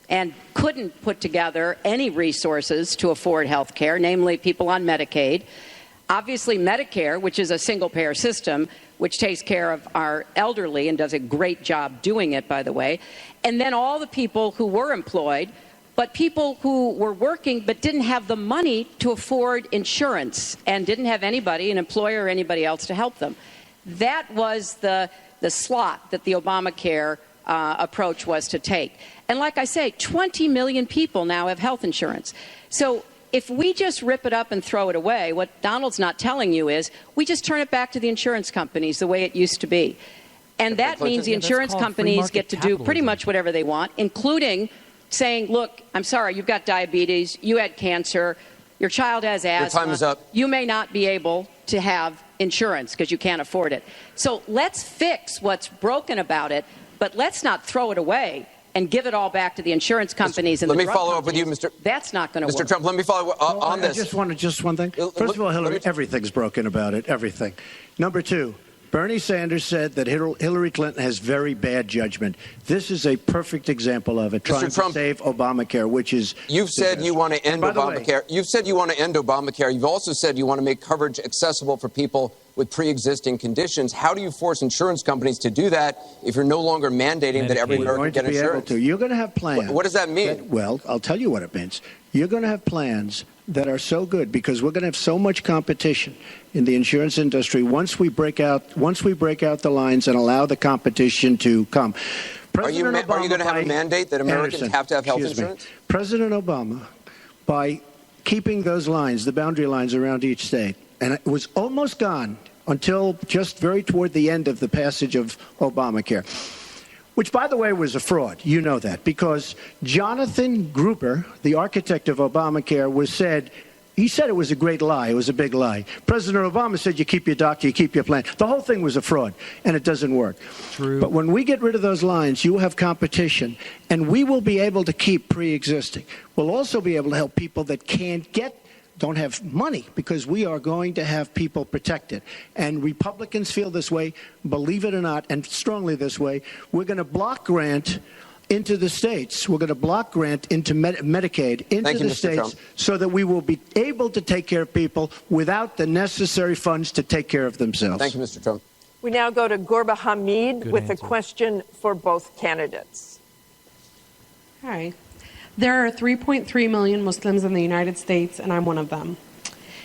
Speaker 10: and couldn't put together any resources to afford health care, namely people on Medicaid. Obviously, Medicare, which is a single-payer system, which takes care of our elderly and does a great job doing it, by the way. And then all the people who were employed, but people who were working but didn't have the money to afford insurance and didn't have anybody, an employer or anybody else, to help them. That was the slot that the Obamacare approach was to take. And like I say, 20 million people now have health insurance. So if we just rip it up and throw it away, what Donald's not telling you is we just turn it back to the insurance companies the way it used to be. And that means the insurance companies get to do pretty much whatever they want, including saying, look, I'm sorry, you've got diabetes, you had cancer, your child has asthma.
Speaker 8: Your time is up.
Speaker 10: You may not be able to have insurance because you can't afford it. So let's fix what's broken about it, but let's not throw it away and give it all back to the insurance companies and
Speaker 8: let
Speaker 10: the
Speaker 8: me
Speaker 10: drug
Speaker 8: follow up with you,
Speaker 10: companies.
Speaker 8: Mr.
Speaker 10: That's not going to work.
Speaker 8: Mr. Trump, let me follow on this.
Speaker 11: I just wanted just one thing. First of all, Hillary, everything's broken about it, everything. Number two, Bernie Sanders said that Hillary Clinton has very bad judgment. This is a perfect example of it, trying to save Obamacare, which is...
Speaker 8: You've said you want to end Obamacare. You've said you want to end Obamacare. You've also said you want to make coverage accessible for people with pre-existing conditions. How do you force insurance companies to do that if you're no longer mandating that every American get insurance?
Speaker 11: You're going to have plans.
Speaker 8: What does that mean?
Speaker 11: Well, I'll tell you what it means. You're going to have plans that are so good because we're going to have so much competition in the insurance industry once we break out the lines and allow the competition to come.
Speaker 8: Are you going to have a mandate that Americans have to have health insurance?
Speaker 11: President Obama, by keeping those lines, the boundary lines around each state, and it was almost gone until just very toward the end of the passage of Obamacare, which, by the way, was a fraud. You know that, because Jonathan Gruber, the architect of Obamacare, he said it was a great lie. It was a big lie. President Obama said you keep your doctor, you keep your plan. The whole thing was a fraud, and it doesn't work.
Speaker 4: True.
Speaker 11: But when we get rid of those lines, you will have competition, and we will be able to keep pre-existing. We'll also be able to help people that don't have money, because we are going to have people protected. And Republicans feel this way, believe it or not, and strongly this way. We're going to block grant into the states. We're going to block grant into Medicaid into the states so that we will be able to take care of people without the necessary funds to take care of themselves.
Speaker 8: Thank you, Mr. Trump.
Speaker 7: We now go to Gorba Hamid with a question for both candidates.
Speaker 13: Hi. There are 3.3 million Muslims in the United States, and I'm one of them.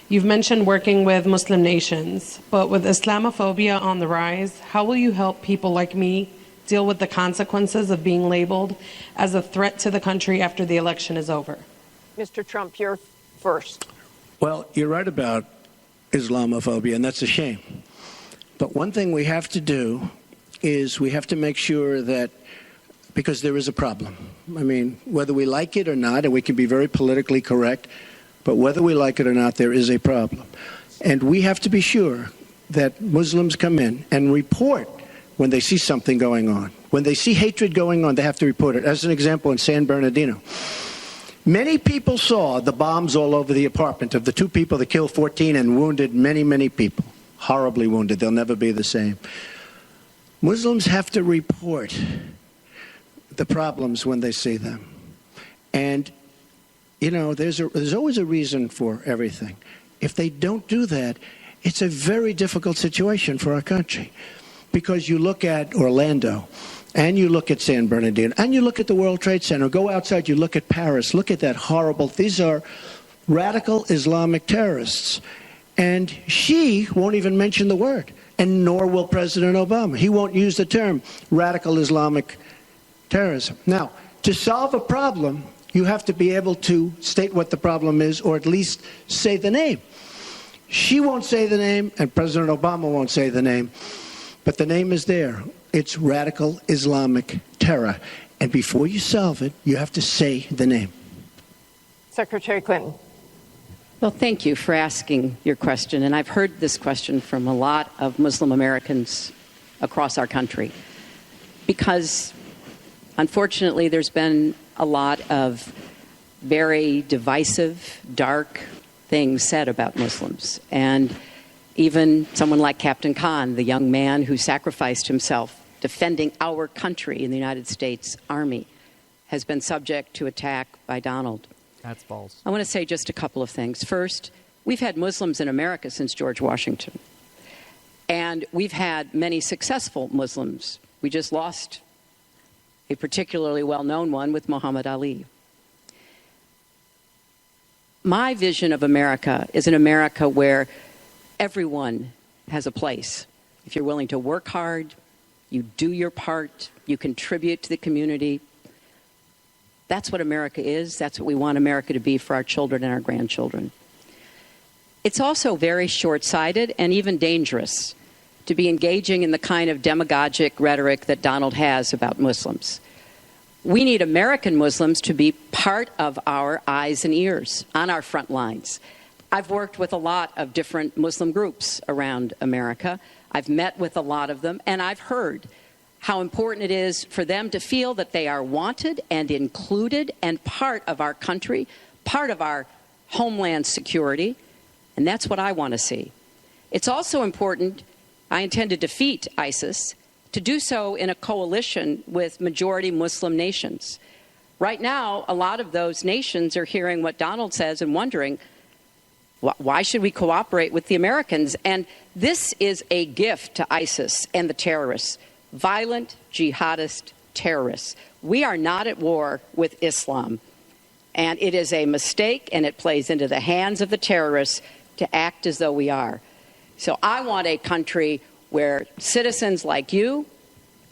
Speaker 13: You've mentioned working with Muslim nations, but with Islamophobia on the rise, how will you help people like me deal with the consequences of being labeled as a threat to the country after the election is over?
Speaker 7: Mr. Trump, you're first.
Speaker 11: Well, you're right about Islamophobia, and that's a shame. But one thing we have to do is we have to make sure that, because there is a problem. I mean, whether we like it or not, and we can be very politically correct, but whether we like it or not, there is a problem. And we have to be sure that Muslims come in and report when they see something going on. When they see hatred going on, they have to report it. As an example, in San Bernardino, many people saw the bombs all over the apartment of the two people that killed 14 and wounded many, many people. Horribly wounded. They'll never be the same. Muslims have to report the problems when they see them. And, you know, there's always a reason for everything. If they don't do that, it's a very difficult situation for our country. Because you look at Orlando, and you look at San Bernardino, and you look at the World Trade Center, go outside, you look at Paris, look at that horrible, these are radical Islamic terrorists. And she won't even mention the word, and nor will President Obama. He won't use the term radical Islamic terrorism. Now, to solve a problem, you have to be able to state what the problem is, or at least say the name. She won't say the name, and President Obama won't say the name, but the name is there. It's radical Islamic terror. And before you solve it, you have to say the name.
Speaker 7: Secretary Clinton.
Speaker 10: Well, thank you for asking your question. And I've heard this question from a lot of Muslim Americans across our country. Because, unfortunately, there's been a lot of very divisive, dark things said about Muslims. And Even someone like Captain Khan, the young man who sacrificed himself defending our country in the United States Army, has been subject to attack by Donald.
Speaker 4: That's false.
Speaker 10: I want to say just a couple of things. First, we've had Muslims in America since George Washington. And we've had many successful Muslims. We just lost a particularly well-known one with Muhammad Ali. My vision of America is an America where everyone has a place. If you're willing to work hard, you do your part, you contribute to the community. That's what America is. That's what we want America to be for our children and our grandchildren. It's also very short-sighted and even dangerous to be engaging in the kind of demagogic rhetoric that Donald has about Muslims. We need American Muslims to be part of our eyes and ears on our front lines. I've worked with a lot of different Muslim groups around America. I've met with a lot of them, and I've heard how important it is for them to feel that they are wanted and included and part of our country, part of our homeland security, and that's what I want to see. It's also important, I intend to defeat ISIS, to do so in a coalition with majority Muslim nations. Right now, a lot of those nations are hearing what Donald says and wondering, why should we cooperate with the Americans? And this is a gift to ISIS and the terrorists, violent jihadist terrorists. We are not at war with Islam. And it is a mistake, and it plays into the hands of the terrorists to act as though we are. So I want a country where citizens like you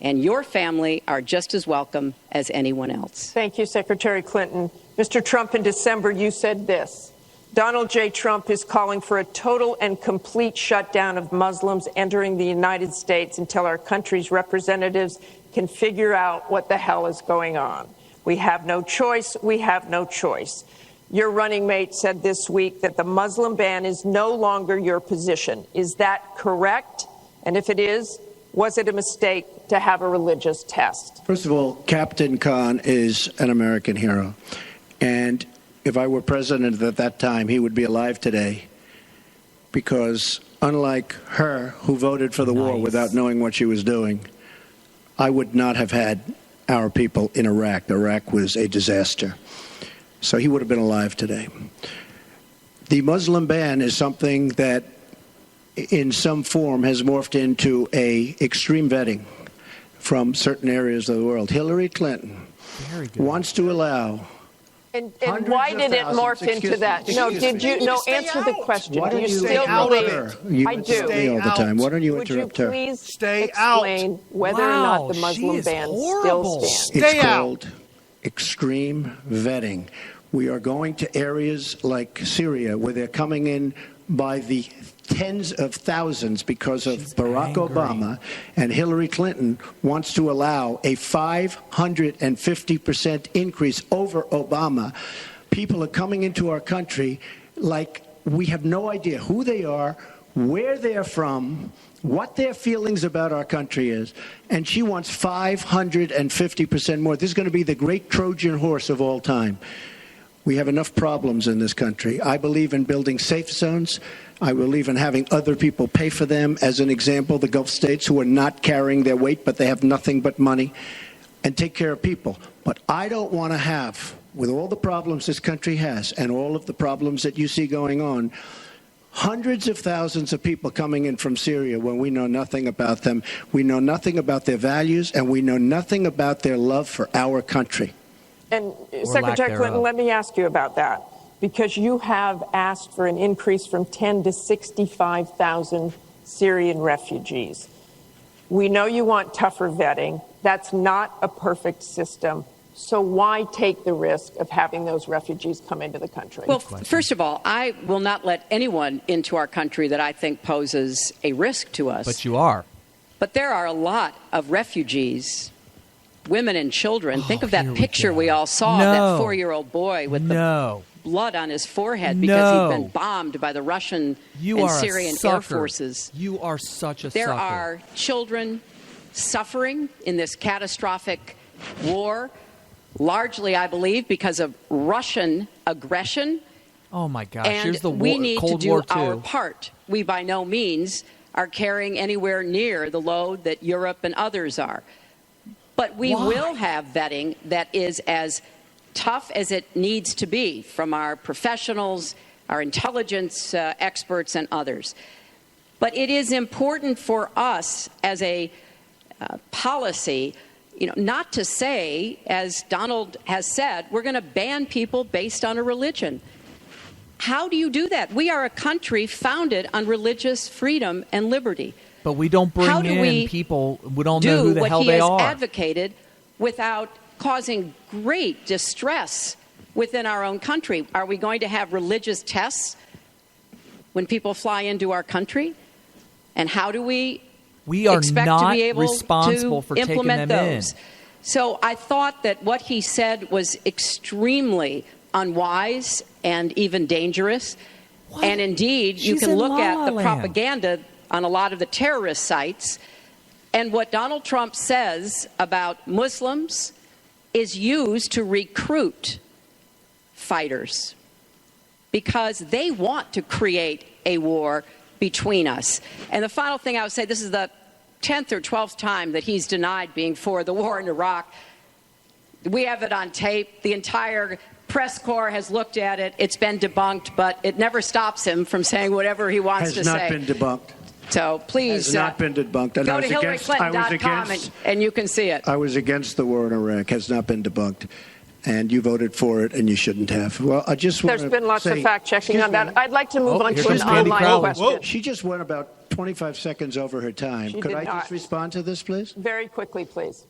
Speaker 10: and your family are just as welcome as anyone else.
Speaker 7: Thank you, Secretary Clinton. Mr. Trump, in December, you said this: Donald J. Trump is calling for a total and complete shutdown of Muslims entering the United States until our country's representatives can figure out what the hell is going on. We have no choice. We have no choice. Your running mate said this week that the Muslim ban is no longer your position. Is that correct? And if it is, was it a mistake to have a religious test?
Speaker 11: First of all, Captain Khan is an American hero. And if I were president at that time, he would be alive today. Because unlike her, who voted for the war without knowing what she was doing, I would not have had our people in Iraq. Iraq was a disaster. So he would have been alive today. The Muslim ban is something that in some form has morphed into a extreme vetting from certain areas of the world. Hillary Clinton wants to allow
Speaker 7: And why did it morph into that? No, did you? No, answer the question. Do you still believe? I do.
Speaker 11: All the time. Why don't you interrupt her?
Speaker 7: Would you please explain whether or not the Muslim ban still stands?
Speaker 11: It's called extreme vetting. We are going to areas like Syria where they're coming in by the tens of thousands because of Barack Obama, and Hillary Clinton wants to allow a 550% increase over Obama. People are coming into our country like we have no idea who they are, where they're from, what their feelings about our country is, and she wants 550% more. This is going to be the great Trojan horse of all time. We have enough problems in this country. I believe in building safe zones. I believe in having other people pay for them. As an example, the Gulf states who are not carrying their weight, but they have nothing but money, and take care of people. But I don't want to have, with all the problems this country has and all of the problems that you see going on, hundreds of thousands of people coming in from Syria when we know nothing about them. We know nothing about their values, and we know nothing about their love for our country.
Speaker 7: And Secretary Clinton, let me ask you about that, because you have asked for an increase from 10 to 65,000 Syrian refugees. We know you want tougher vetting. That's not a perfect system. So why take the risk of having those refugees come into the country?
Speaker 10: Well, first of all, I will not let anyone into our country that I think poses a risk to us.
Speaker 4: But you are.
Speaker 10: But there are a lot of refugees, women and children. Think of that picture we all saw, that 4-year-old boy with the blood on his forehead because he'd been bombed by the Russian and Syrian air forces.
Speaker 4: You are such a
Speaker 10: There
Speaker 4: sucker.
Speaker 10: are children suffering in this catastrophic war, largely, I believe, because of Russian aggression
Speaker 4: Oh, my gosh.
Speaker 10: And
Speaker 4: Here's the
Speaker 10: we need
Speaker 4: Cold
Speaker 10: to do
Speaker 4: War
Speaker 10: our
Speaker 4: II.
Speaker 10: part. We by no means are carrying anywhere near the load that Europe and others are. But we will have vetting that is as tough as it needs to be from our professionals, our intelligence experts, and others. But it is important for us as a policy, not to say, as Donald has said, we're going to ban people based on a religion. How do you do that? We are a country founded on religious freedom and liberty.
Speaker 4: But we don't bring in people. We don't know who the hell they are.
Speaker 10: Do what he has advocated without causing great distress within our own country. Are we going to have religious tests when people fly into our country? And how do we expect
Speaker 4: not
Speaker 10: to be able
Speaker 4: responsible
Speaker 10: to
Speaker 4: for taking
Speaker 10: implement
Speaker 4: them
Speaker 10: those?
Speaker 4: in.
Speaker 10: So I thought that what he said was extremely unwise and even dangerous.
Speaker 4: What?
Speaker 10: And indeed, you
Speaker 4: She's
Speaker 10: can
Speaker 4: in
Speaker 10: look
Speaker 4: La
Speaker 10: at
Speaker 4: La
Speaker 10: the
Speaker 4: Land.
Speaker 10: propaganda on a lot of the terrorist sites. And what Donald Trump says about Muslims is used to recruit fighters because they want to create a war between us. And the final thing I would say, this is the 10th or 12th time that he's denied being for the war in Iraq. We have it on tape. The entire press corps has looked at it. It's been debunked, but it never stops him from saying whatever he wants to say.
Speaker 11: Has not been debunked.
Speaker 10: So please
Speaker 11: Has not been debunked. And
Speaker 10: go
Speaker 11: I
Speaker 10: to
Speaker 11: was against,
Speaker 10: HillaryClinton.com and you can see it.
Speaker 11: I was against the war in Iraq. Has not been debunked. And you voted for it, and you shouldn't have. Well, I just want
Speaker 7: There's been lots of fact-checking on that. I'd like to move on
Speaker 11: here
Speaker 7: to an
Speaker 11: comes Andy
Speaker 7: online
Speaker 11: Crowley.
Speaker 7: question.
Speaker 11: She just went about 25 seconds over her time.
Speaker 7: She
Speaker 11: Could
Speaker 7: did
Speaker 11: I
Speaker 7: not.
Speaker 11: just respond to this, please?
Speaker 7: Very quickly, please.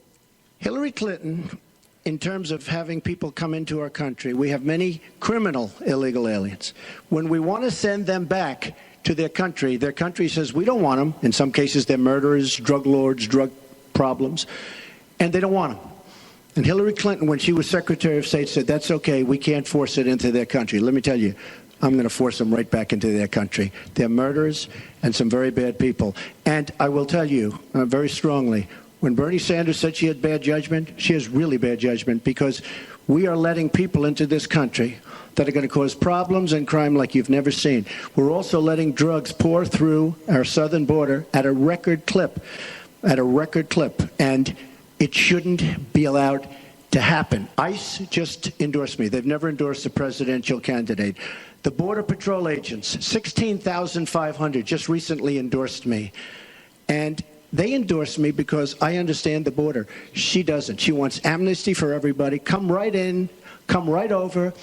Speaker 11: Hillary Clinton, in terms of having people come into our country, we have many criminal illegal aliens. When we want to send them back to their country says we don't want them. In some cases, they're murderers, drug lords, drug problems, and they don't want them. And Hillary Clinton, when she was Secretary of State, said, that's okay, we can't force it into their country. Let me tell you, I'm going to force them right back into their country. They're murderers and some very bad people. And I will tell you very strongly, when Bernie Sanders said she had bad judgment, she has really bad judgment because we are letting people into this country that are going to cause problems and crime like you've never seen. We're also letting drugs pour through our southern border at a record clip, and it shouldn't be allowed to happen. ICE just endorsed me. They've never endorsed a presidential candidate. The Border Patrol agents, 16,500, just recently endorsed me. And they endorsed me because I understand the border. She doesn't. She wants amnesty for everybody. Come right in, come right over.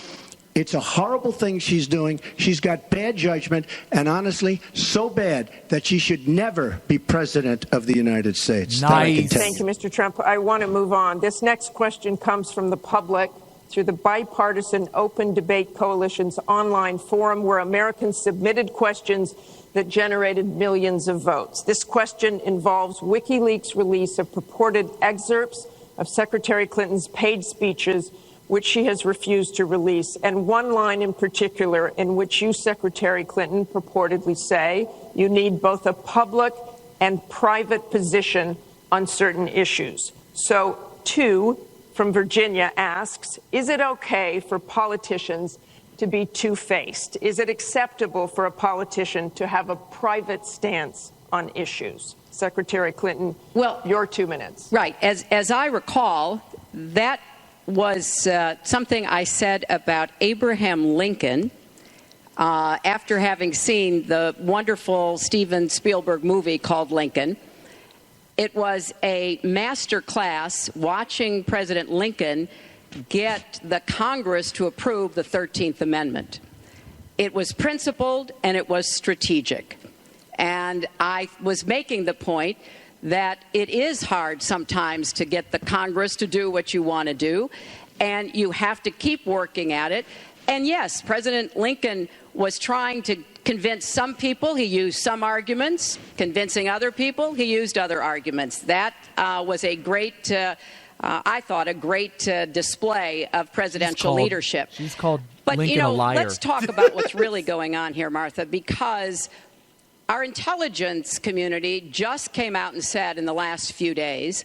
Speaker 11: It's a horrible thing she's doing. She's got bad judgment, and honestly, so bad that she should never be president of the United States.
Speaker 4: Nice.
Speaker 7: Thank you, Mr. Trump. I want to move on. This next question comes from the public through the Bipartisan Open Debate Coalition's online forum, where Americans submitted questions that generated millions of votes. This question involves WikiLeaks' release of purported excerpts of Secretary Clinton's paid speeches, which she has refused to release, and one line in particular in which you, Secretary Clinton, purportedly say you need both a public and private position on certain issues. So, two from Virginia asks, is it okay for politicians to be two-faced? Is it acceptable for a politician to have a private stance on issues? Secretary Clinton, well, your 2 minutes.
Speaker 10: Right. As I recall, that was something I said about Abraham Lincoln after having seen the wonderful Steven Spielberg movie called Lincoln. It was a master class watching President Lincoln get the Congress to approve the 13th Amendment. It was principled and it was strategic. And I was making the point that it is hard sometimes to get the Congress to do what you want to do, and you have to keep working at it. And yes, President Lincoln was trying to convince some people. He used some arguments. Convincing other people, he used other arguments. That was a great, I thought, a great display of presidential leadership.
Speaker 4: She's called
Speaker 10: But,
Speaker 4: Lincoln a liar.
Speaker 10: Let's talk about what's really going on here, Martha, because our intelligence community just came out and said in the last few days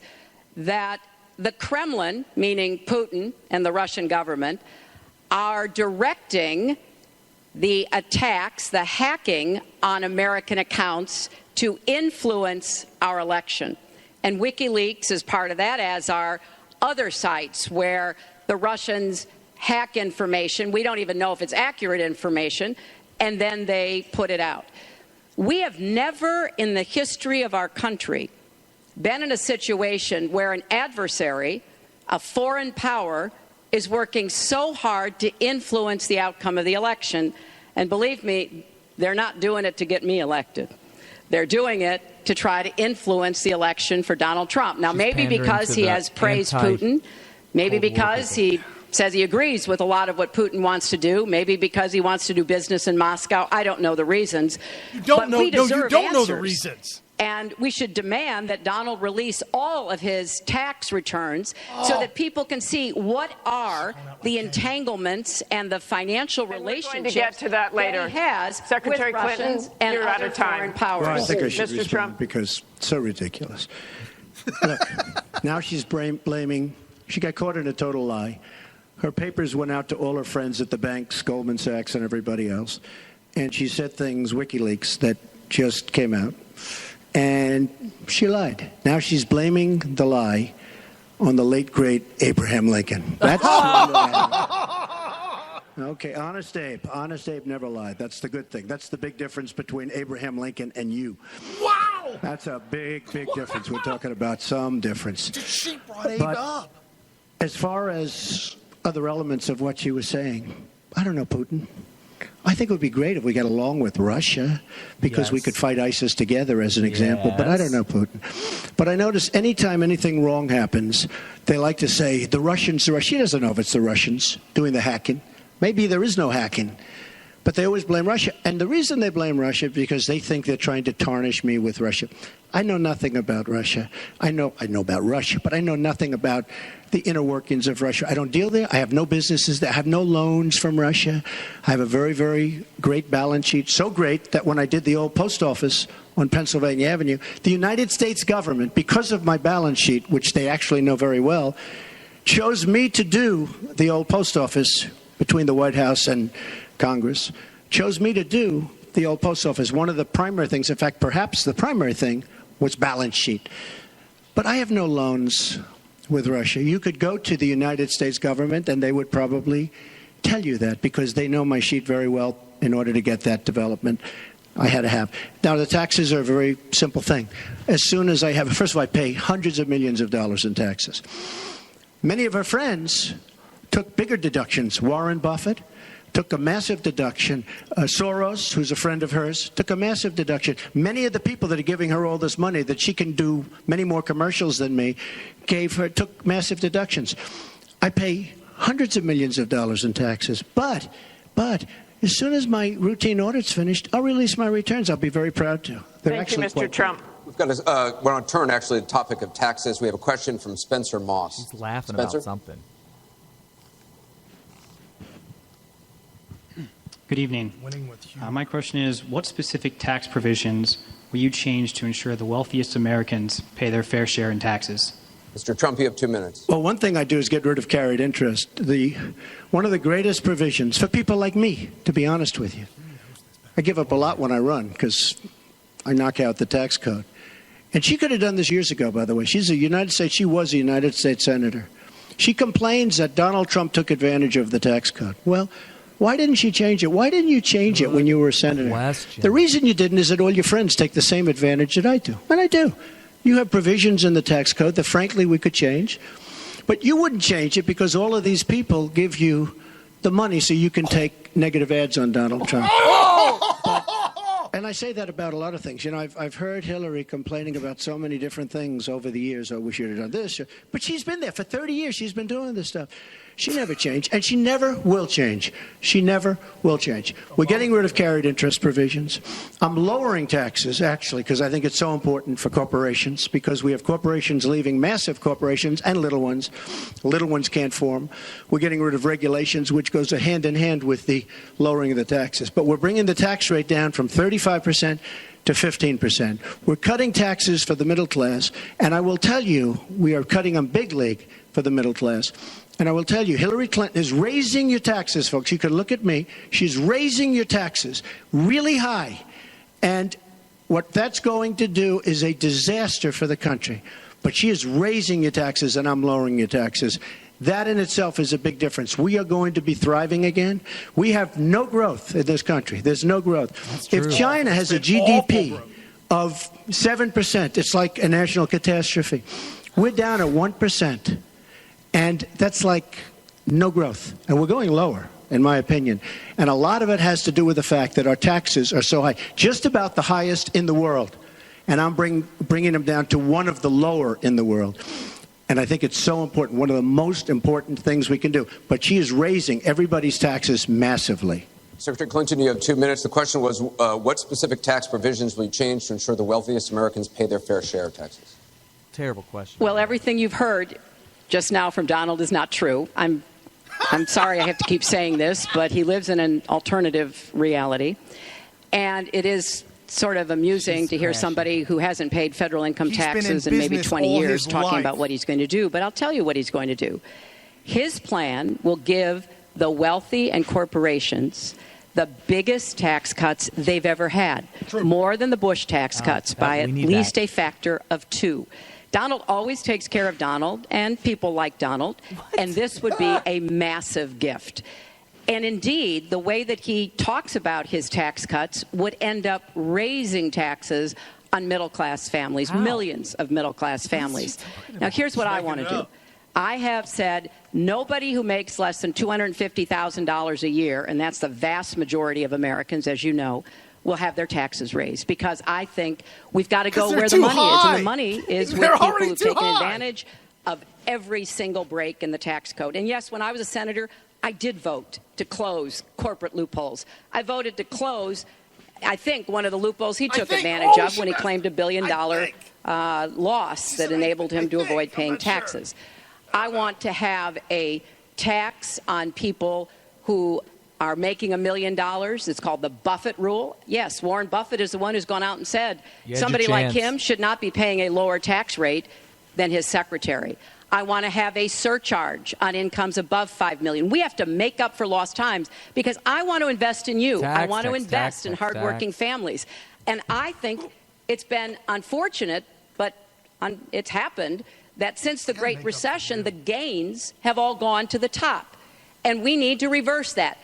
Speaker 10: that the Kremlin, meaning Putin and the Russian government, are directing the attacks, the hacking on American accounts to influence our election. And WikiLeaks is part of that, as are other sites where the Russians hack information. We don't even know if it's accurate information, and then they put it out. We have never in the history of our country been in a situation where an adversary, a foreign power, is working so hard to influence the outcome of the election. And believe me, they're not doing it to get me elected. They're doing it to try to influence the election for Donald Trump. Now, maybe because he has praised Putin, maybe because he says he agrees with a lot of what Putin wants to do, maybe because he wants to do business in Moscow. I don't know the reasons.
Speaker 1: You don't know.
Speaker 10: We deserve
Speaker 1: No, you don't know the
Speaker 10: answers.
Speaker 1: reasons.
Speaker 10: And we should demand that Donald release all of his tax returns so that people can see what are the entanglements and the financial relationships
Speaker 7: going to get to that later.
Speaker 10: he has
Speaker 7: Secretary
Speaker 10: with
Speaker 7: Clinton,
Speaker 10: Russians and
Speaker 7: you're out
Speaker 10: other
Speaker 7: of time.
Speaker 10: foreign powers.
Speaker 11: Well, I think I should
Speaker 7: Mr.
Speaker 11: respond
Speaker 7: Trump.
Speaker 11: because it's so ridiculous. Look, now she's blaming. She got caught in a total lie. Her papers went out to all her friends at the banks, Goldman Sachs and everybody else. And she said things, WikiLeaks, that just came out. And she lied. Now she's blaming the lie on the late, great Abraham Lincoln. That's okay, Honest Abe. Honest Abe never lied. That's the good thing. That's the big difference between Abraham Lincoln and you.
Speaker 1: Wow!
Speaker 11: That's a big, big difference. We're talking about some difference.
Speaker 1: She brought Abe up.
Speaker 11: As far as other elements of what she was saying, I don't know, Putin. I think it would be great if we got along with Russia because we could fight ISIS together as an example. But I don't know Putin. But I notice anytime anything wrong happens, they like to say, the Russians. She doesn't know if it's the Russians doing the hacking. Maybe there is no hacking. But they always blame Russia. And the reason they blame Russia is because they think they're trying to tarnish me with Russia. I know nothing about Russia. I know about Russia, but I know nothing about the inner workings of Russia. I don't deal there. I have no businesses there. I have no loans from Russia. I have a very, very great balance sheet. So great that when I did the old post office on Pennsylvania Avenue, the United States government, because of my balance sheet, which they actually know very well, chose me to do the old post office between the White House and Congress, chose me to do the old post office. One of the primary things, in fact, perhaps the primary thing, was balance sheet. But I have no loans with Russia. You could go to the United States government and they would probably tell you that because they know my sheet very well in order to get that development I had to have. Now, the taxes are a very simple thing. As soon as I have, first of all, I pay hundreds of millions of dollars in taxes. Many of our friends took bigger deductions. Warren Buffett took a massive deduction. Soros, who's a friend of hers, took a massive deduction. Many of the people that are giving her all this money that she can do many more commercials than me took massive deductions. I pay hundreds of millions of dollars in taxes. But as soon as my routine audit's finished, I'll release my returns. I'll be very proud to.
Speaker 7: Thank you, Mr. Trump.
Speaker 8: We've got we're on a turn, actually, to the topic of taxes. We have a question from Spencer Moss.
Speaker 4: He's laughing
Speaker 8: Spencer?
Speaker 4: about something.
Speaker 14: Good evening. My question is, what specific tax provisions will you change to ensure the wealthiest Americans pay their fair share in taxes?
Speaker 8: Mr. Trump, you have 2 minutes.
Speaker 11: Well, one thing I do is get rid of carried interest. One of the greatest provisions for people like me, to be honest with you. I give up a lot when I run because I knock out the tax code. And she could have done this years ago, by the way. She was a United States senator. She complains that Donald Trump took advantage of the tax code. Well, why didn't she change it? Why didn't you change it when you were a senator? The reason you didn't is that all your friends take the same advantage that I do. And I do. You have provisions in the tax code that, frankly, we could change. But you wouldn't change it because all of these people give you the money so you can take negative ads on Donald Trump. And I say that about a lot of things. You know, I've heard Hillary complaining about so many different things over the years. Oh, we should have done this. But she's been there for 30 years. She's been doing this stuff. She never changed, and she never will change. She never will change. We're getting rid of carried interest provisions. I'm lowering taxes, actually, because I think it's so important for corporations, because we have corporations leaving, massive corporations and little ones. Little ones can't form. We're getting rid of regulations, which goes hand in hand with the lowering of the taxes. But we're bringing the tax rate down from 35% to 15%. We're cutting taxes for the middle class, and I will tell you, we are cutting them big league for the middle class. And I will tell you, Hillary Clinton is raising your taxes, folks. You can look at me. She's raising your taxes really high. And what that's going to do is a disaster for the country. But she is raising your taxes, and I'm lowering your taxes. That in itself is a big difference. We are going to be thriving again. We have no growth in this country. There's no growth. If China has a GDP of 7%, it's like a national catastrophe. We're down at 1%. And that's like no growth. And we're going lower, in my opinion. And a lot of it has to do with the fact that our taxes are so high, just about the highest in the world. And I'm bringing them down to one of the lower in the world. And I think it's so important, one of the most important things we can do. But she is raising everybody's taxes massively.
Speaker 8: Secretary Clinton, you have 2 minutes. The question was, what specific tax provisions will you change to ensure the wealthiest Americans pay their fair share of taxes?
Speaker 4: Terrible question.
Speaker 10: Well, everything you've heard just now from Donald is not true. I'm sorry I have to keep saying this, but he lives in an alternative reality. And it is sort of amusing to hear somebody who hasn't paid federal income taxes in maybe 20 years talking about what he's going to do. But I'll tell you what he's going to do. His plan will give the wealthy and corporations the biggest tax cuts they've ever had, more than the Bush tax cuts by at least a factor of 2. Donald always takes care of Donald and people like Donald, and this would be a massive gift. And indeed, the way that he talks about his tax cuts would end up raising taxes on middle-class families, millions of middle-class families. Now, here's what I want to do. I have said nobody who makes less than $250,000 a year, and that's the vast majority of Americans, as you know, will have their taxes raised, because I think we've got to go where the money is. And the money is with people who've taken advantage of every single break in the tax code. And yes, when I was a senator, I did vote to close corporate loopholes. I voted to close, I think, one of the loopholes he took advantage of when he claimed $1 billion loss that enabled him to avoid paying taxes. I want to have a tax on people who are making $1 million. It's called the Buffett rule. Yes, Warren Buffett is the one who's gone out and said somebody like him should not be paying a lower tax rate than his secretary. I want to have a surcharge on incomes above $5 million. We have to make up for lost times, because I want to invest in you. I want to invest in hardworking families. And I think it's been unfortunate, but it's happened, that since the Great Recession, the gains have all gone to the top. And we need to reverse that.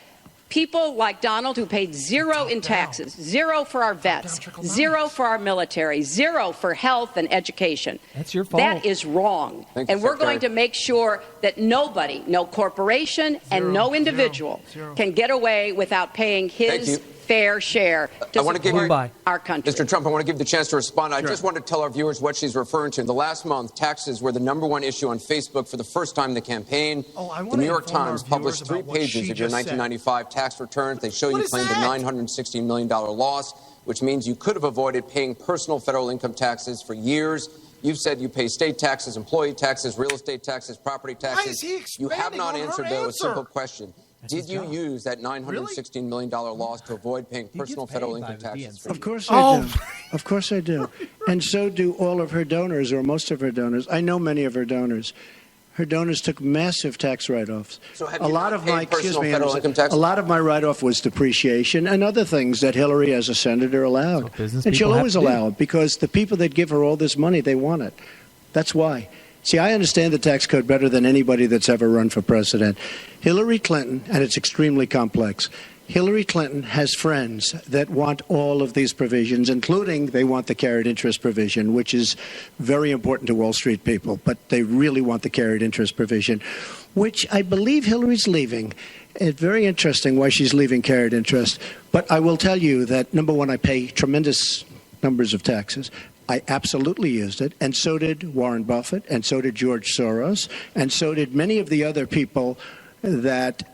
Speaker 10: People like Donald, who paid zero in taxes, zero for our vets, zero for our military, zero for health and education.
Speaker 4: That's your fault.
Speaker 10: That is wrong. And we're going to make sure that nobody, no corporation and no individual can get away without paying his fair share to support our country.
Speaker 8: Mr. Trump, I want to give you the chance to respond. I just want to tell our viewers what she's referring to. The last month, taxes were the #1 issue on Facebook for the first time in the campaign. The New York Times published 3 pages of your 1995 tax returns. They show you claimed a $916 million loss, which means you could have avoided paying personal federal income taxes for years. You've said you pay state taxes, employee taxes, real estate taxes, property taxes. You have not answered, though, a simple question. Did you use that $916 million loss to avoid paying personal federal income taxes?
Speaker 11: Of course I do. Of course I do. And so do all of her donors, or most of her donors. I know many of her donors. Her donors took massive tax write-offs.
Speaker 8: So have you not paid personal federal income taxes?
Speaker 11: A lot of my write-off was depreciation and other things that Hillary, as a senator, allowed. And she'll always allow it, because the people that give her all this money, they want it. That's why. See, I understand the tax code better than anybody that's ever run for president. Hillary Clinton, and it's extremely complex, Hillary Clinton has friends that want all of these provisions, including they want the carried interest provision, which is very important to Wall Street people, but they really want the carried interest provision, which I believe Hillary's leaving. It's very interesting why she's leaving carried interest. But I will tell you that, number one, I pay tremendous numbers of taxes. I absolutely used it, and so did Warren Buffett, and so did George Soros, and so did many of the other people that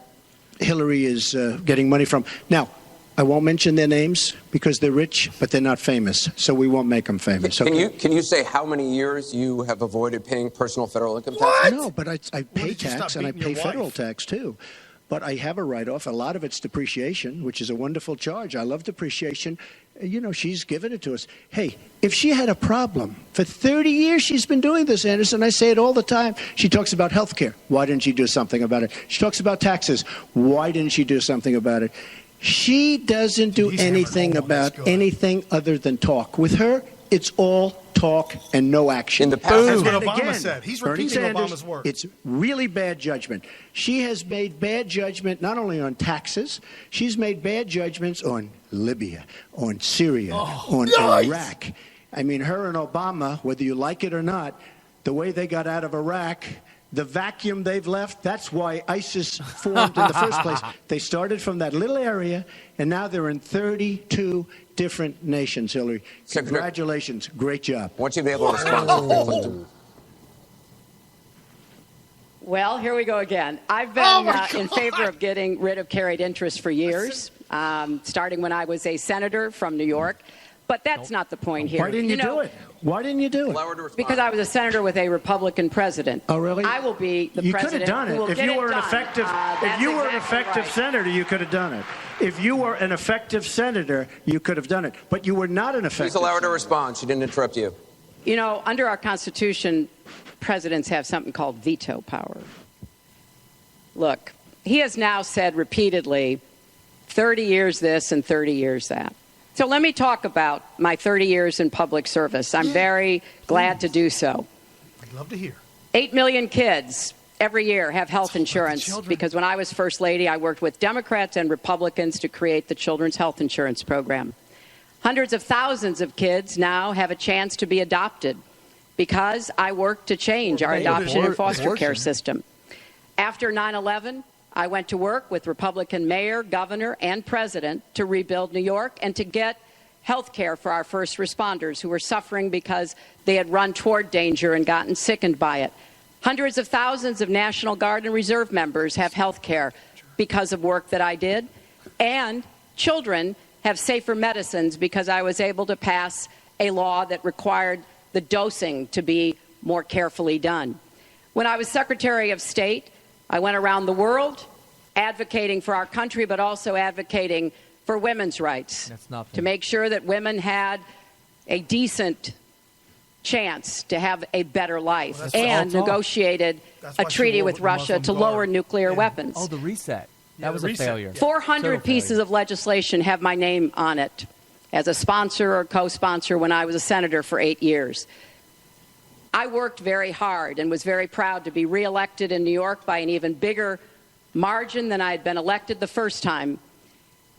Speaker 11: Hillary is getting money from. Now, I won't mention their names because they're rich, but they're not famous, so we won't make them famous.
Speaker 8: Can you say how many years you have avoided paying personal federal income taxes?
Speaker 11: No, but I pay tax, and I pay federal tax, too. But I have a write-off. A lot of it's depreciation, which is a wonderful charge. I love depreciation. she's given it to us. Hey, if she had a problem, for 30 years she's been doing this, Anderson. I say it all the time. She talks about health care. Why didn't she do something about it? She talks about taxes. Why didn't she do something about it? She doesn't do anything about anything other than talk. With her, it's all talk and no action.
Speaker 8: In the past,
Speaker 1: that's what
Speaker 11: And
Speaker 1: Obama
Speaker 11: again,
Speaker 1: said. He's
Speaker 11: Bernie
Speaker 1: repeating
Speaker 11: Sanders,
Speaker 1: Obama's words.
Speaker 11: It's really bad judgment. She has made bad judgment not only on taxes, she's made bad judgments on Libya, on Syria, on Iraq. I mean, her and Obama, whether you like it or not, the way they got out of Iraq, the vacuum they've left, that's why ISIS formed in the first place. They started from that little area, and now they're in 32 different nations, Hillary. Congratulations. Great job.
Speaker 8: I want you to be able to respond to Clinton.
Speaker 10: Well, here we go again. I've been in favor of getting rid of carried interest for years, starting when I was a senator from New York. But that's not the point here.
Speaker 11: Why didn't you do it? Why didn't you do it?
Speaker 10: Because I was a senator with a Republican president.
Speaker 11: Oh, really?
Speaker 10: I will be the
Speaker 11: you
Speaker 10: president.
Speaker 11: You could have done it. If you were an effective, senator, you could have done it. If you were an effective senator, you could have done it. But you were not an effective
Speaker 8: Please allow her to
Speaker 11: senator.
Speaker 8: respond. She didn't interrupt you.
Speaker 10: Under our Constitution, presidents have something called veto power. Look, he has now said repeatedly, 30 years this and 30 years that. So let me talk about my 30 years in public service. I'm very glad to do so.
Speaker 1: I'd love to hear.
Speaker 10: 8 million kids every year have health insurance because when I was First Lady, I worked with Democrats and Republicans to create the Children's Health Insurance Program. Hundreds of thousands of kids now have a chance to be adopted because I worked to change our adoption and foster care system. After 9/11, I went to work with Republican mayor, governor, and president to rebuild New York and to get health care for our first responders who were suffering because they had run toward danger and gotten sickened by it. Hundreds of thousands of National Guard and Reserve members have health care because of work that I did. And children have safer medicines because I was able to pass a law that required the dosing to be more carefully done. When I was Secretary of State, I went around the world advocating for our country, but also advocating for women's rights to make sure that women had a decent chance to have a better life, and negotiated a treaty with Russia to lower nuclear weapons.
Speaker 4: Oh, the reset. That was a failure.
Speaker 10: 400 pieces of legislation have my name on it as a sponsor or co-sponsor when I was a senator for 8 years. I worked very hard and was very proud to be reelected in New York by an even bigger margin than I had been elected the first time.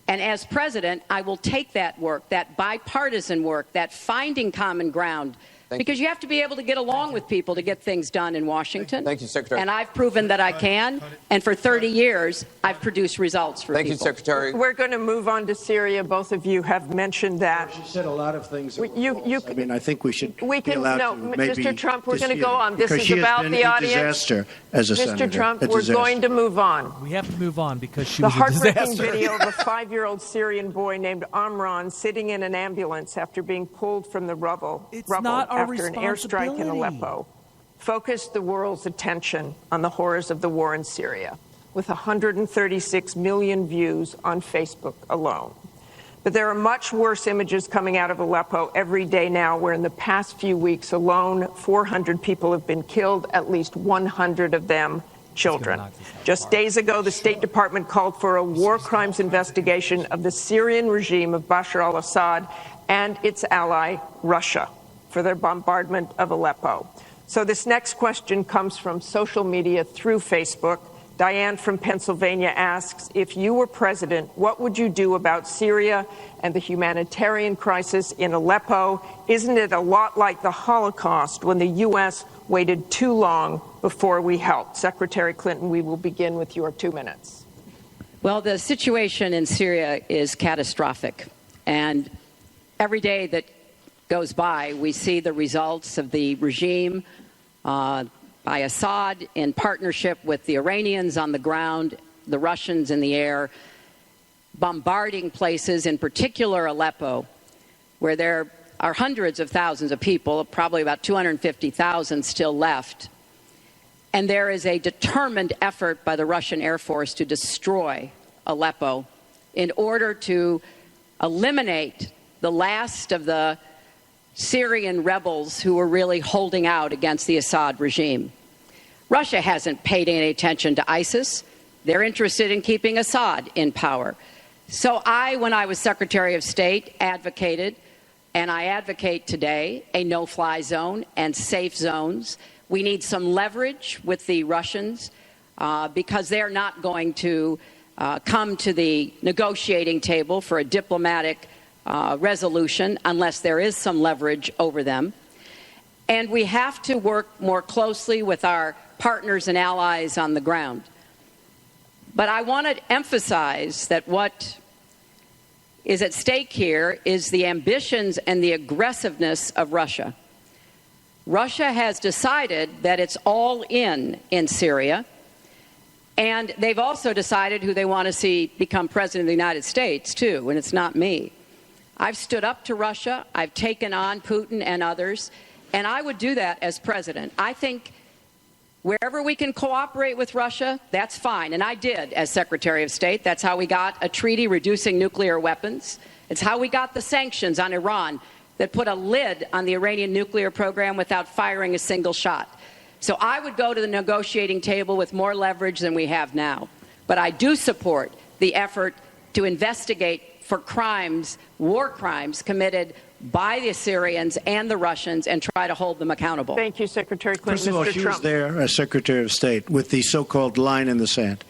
Speaker 10: And as president, I will take that work, that bipartisan work, that finding common ground, because you have to be able to get along with people to get things done in Washington.
Speaker 8: Thank you, Secretary.
Speaker 10: And I've proven that I can. And for 30 years, I've produced results for people.
Speaker 8: Thank you, Secretary.
Speaker 7: We're going to move on to Syria. Both of you have mentioned that.
Speaker 11: She said a lot of things.
Speaker 7: I
Speaker 11: think we should
Speaker 7: we can,
Speaker 11: be allowed
Speaker 7: no,
Speaker 11: to maybe
Speaker 7: Mr. Trump, we're going to
Speaker 11: dispute
Speaker 7: go
Speaker 11: it,
Speaker 7: on. This
Speaker 11: because
Speaker 7: is
Speaker 11: she has
Speaker 7: about
Speaker 11: been
Speaker 7: the
Speaker 11: a
Speaker 7: audience.
Speaker 11: disaster as a senator.
Speaker 7: Mr. Trump,
Speaker 11: A
Speaker 7: we're
Speaker 11: disaster.
Speaker 7: going to move on.
Speaker 4: We have to move on because she
Speaker 7: The
Speaker 4: was a
Speaker 7: heartbreaking
Speaker 4: disaster.
Speaker 7: video of a 5-year-old Syrian boy named Amran sitting in an ambulance after being pulled from the rubble
Speaker 4: not our
Speaker 7: after an airstrike in Aleppo focused the world's attention on the horrors of the war in Syria, with 136 million views on Facebook alone. But there are much worse images coming out of Aleppo every day now, where in the past few weeks alone, 400 people have been killed, at least 100 of them children. Just days ago, the State Department called for a war crimes investigation of the Syrian regime of Bashar al-Assad and its ally, Russia, for their bombardment of Aleppo. So this next question comes from social media through Facebook. Diane from Pennsylvania asks, if you were president, what would you do about Syria and the humanitarian crisis in Aleppo? Isn't it a lot like the Holocaust when the U.S. waited too long before we helped? Secretary Clinton, we will begin with your 2 minutes.
Speaker 10: Well, the situation in Syria is catastrophic. And every day that goes by, we see the results of the regime by Assad in partnership with the Iranians on the ground, the Russians in the air, bombarding places, in particular Aleppo, where there are hundreds of thousands of people, probably about 250,000 still left. And there is a determined effort by the Russian Air Force to destroy Aleppo in order to eliminate the last of the Syrian rebels who were really holding out against the Assad regime. Russia hasn't paid any attention to ISIS. They're interested in keeping Assad in power. So when I was Secretary of State, advocated, and I advocate today, a no-fly zone and safe zones. We need some leverage with the Russians because they're not going to come to the negotiating table for a diplomatic resolution unless there is some leverage over them. And we have to work more closely with our partners and allies on the ground. But I want to emphasize that what is at stake here is the ambitions and the aggressiveness of Russia. Russia has decided that it's all in Syria, and they've also decided who they want to see become president of the United States, too, and it's not me. I've stood up to Russia. I've taken on Putin and others, and I would do that as president. I think wherever we can cooperate with Russia, that's fine. And I did as Secretary of State. That's how we got a treaty reducing nuclear weapons. It's how we got the sanctions on Iran that put a lid on the Iranian nuclear program without firing a single shot. So I would go to the negotiating table with more leverage than we have now. But I do support the effort to investigate for crimes, war crimes committed by the Syrians and the Russians and try to hold them accountable.
Speaker 7: Thank you, Secretary Clinton.
Speaker 11: First of all, she was there as Secretary of State with the so-called line in the sand,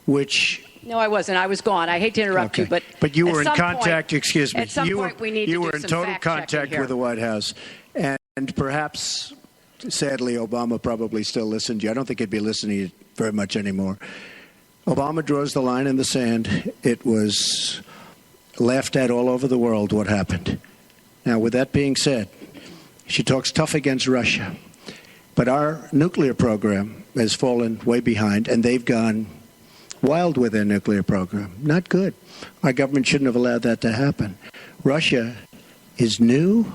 Speaker 11: which...
Speaker 10: No, I wasn't. I was gone. I hate to interrupt you,
Speaker 11: but you were in contact, excuse me.
Speaker 10: At some point, we need to do some
Speaker 11: You were in total contact with the White House. And perhaps, sadly, Obama probably still listened to you. I don't think he'd be listening very much anymore. Obama draws the line in the sand. It was laughed at all over the world what happened. Now, with that being said, she talks tough against Russia. But our nuclear program has fallen way behind, and they've gone wild with their nuclear program. Not good. Our government shouldn't have allowed that to happen. Russia is new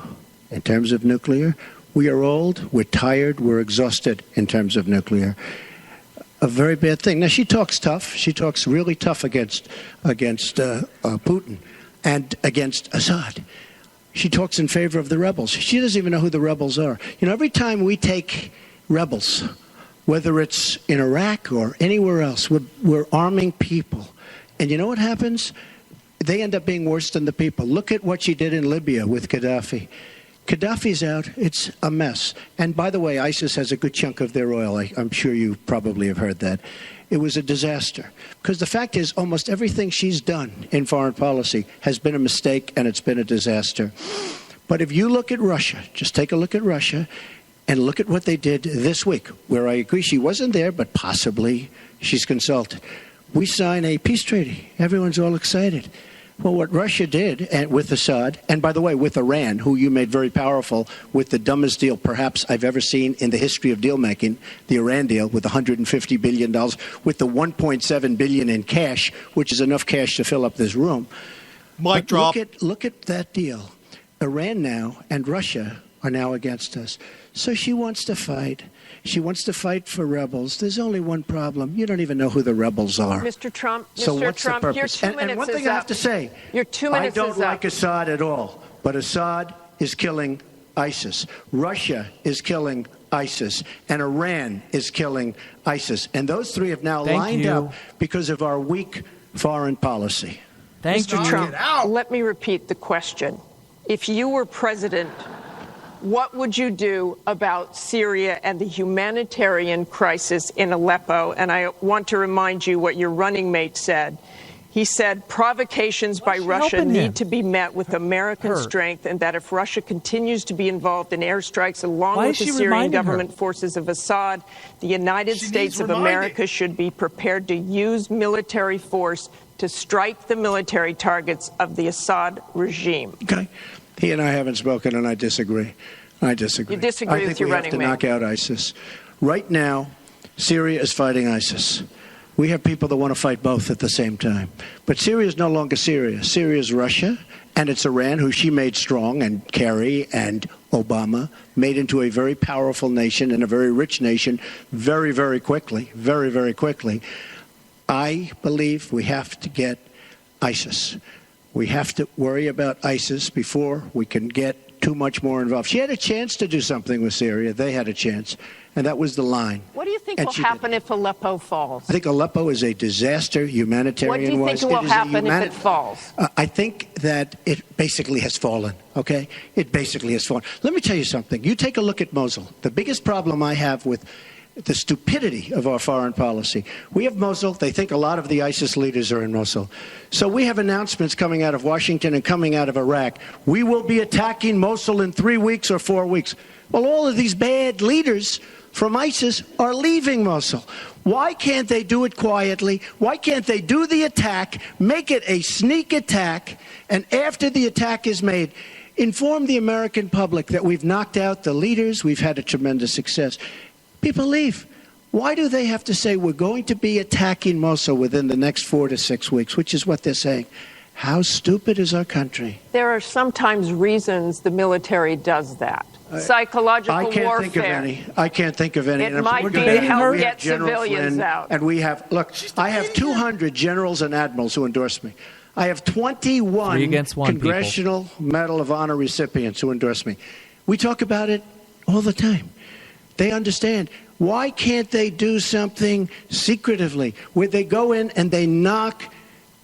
Speaker 11: in terms of nuclear. We are old, we're tired, we're exhausted in terms of nuclear. A very bad thing. Now, she talks tough. She talks really tough against Putin and against Assad. She talks in favor of the rebels. She doesn't even know who the rebels are. You know, every time we take rebels, whether it's in Iraq or anywhere else, we're arming people. And you know what happens? They end up being worse than the people. Look at what she did in Libya with Gaddafi. Gaddafi's out. It's a mess. And by the way, ISIS has a good chunk of their oil. I'm sure you probably have heard that. It was a disaster. Because the fact is, almost everything she's done in foreign policy has been a mistake, and it's been a disaster. But if you look at Russia, just take a look at Russia, and look at what they did this week, where I agree she wasn't there, but possibly she's consulted. We sign a peace treaty. Everyone's all excited. Well, what Russia did with Assad, and by the way, with Iran, who you made very powerful with the dumbest deal perhaps I've ever seen in the history of deal making, the Iran deal with $150 billion, with the $1.7 billion in cash, which is enough cash to fill up this room.
Speaker 1: Mic drop.
Speaker 11: Look at that deal. Iran now and Russia are now against us. So she wants to fight. She wants to fight for rebels. There's only one problem. You don't even know who the rebels are.
Speaker 7: Mr. Trump,
Speaker 11: so
Speaker 7: Mr.
Speaker 11: what's
Speaker 7: Trump,
Speaker 11: the purpose?
Speaker 7: your 2 minutes
Speaker 11: and one thing
Speaker 7: is
Speaker 11: I have
Speaker 7: up.
Speaker 11: to say,
Speaker 7: Your 2 minutes
Speaker 11: I don't
Speaker 7: is
Speaker 11: like
Speaker 7: up.
Speaker 11: Assad at all, but Assad is killing ISIS. Russia is killing ISIS. And Iran is killing ISIS. And those three have now lined up because of our weak foreign policy.
Speaker 7: Mr. Trump, let me repeat the question. If you were president, what would you do about Syria and the humanitarian crisis in Aleppo? And I want to remind you what your running mate said. He said provocations by Russia need to be met with American strength, and that if Russia continues to be involved in airstrikes along with the Syrian government forces of Assad, the United States of America should be prepared to use military force to strike the military targets of the Assad regime.
Speaker 11: Okay. He and I haven't spoken, and I disagree. I disagree.
Speaker 7: You disagree with your running mate.
Speaker 11: I think we have to knock out ISIS. Right now, Syria is fighting ISIS. We have people that want to fight both at the same time. But Syria is no longer Syria. Syria is Russia, and it's Iran, who she made strong, and Kerry and Obama made into a very powerful nation and a very rich nation very, very quickly, very, very quickly. I believe we have to get ISIS. We have to worry about ISIS before we can get too much more involved. She had a chance to do something with Syria. They had a chance, and that was the line.
Speaker 7: What do you think
Speaker 11: And
Speaker 7: will
Speaker 11: she
Speaker 7: happen if Aleppo falls?
Speaker 11: I think Aleppo is a disaster humanitarian-wise.
Speaker 7: What do you think will happen if it falls?
Speaker 11: I think that it basically has fallen, okay? It basically has fallen. Let me tell you something. You take a look at Mosul. The biggest problem I have with the stupidity of our foreign policy. We have Mosul. They think a lot of the ISIS leaders are in Mosul. So we have announcements coming out of Washington and coming out of Iraq. We will be attacking Mosul in 3 weeks or 4 weeks. Well, all of these bad leaders from ISIS are leaving Mosul. Why can't they do it quietly? Why can't they do the attack, make it a sneak attack, and after the attack is made, inform the American public that we've knocked out the leaders, we've had a tremendous success. People leave. Why do they have to say we're going to be attacking Mosul within the next 4 to 6 weeks, which is what they're saying? How stupid is our country?
Speaker 7: There are sometimes reasons the military does that. Psychological
Speaker 11: I can't
Speaker 7: warfare.
Speaker 11: think of any. I can't think of any.
Speaker 7: It might be to help get civilians out.
Speaker 11: And we have, look, I have 200 generals and admirals who endorse me. I have 21 Congressional Medal of Honor recipients who endorse me. We talk about it all the time. They understand. Why can't they do something secretively where they go in and they knock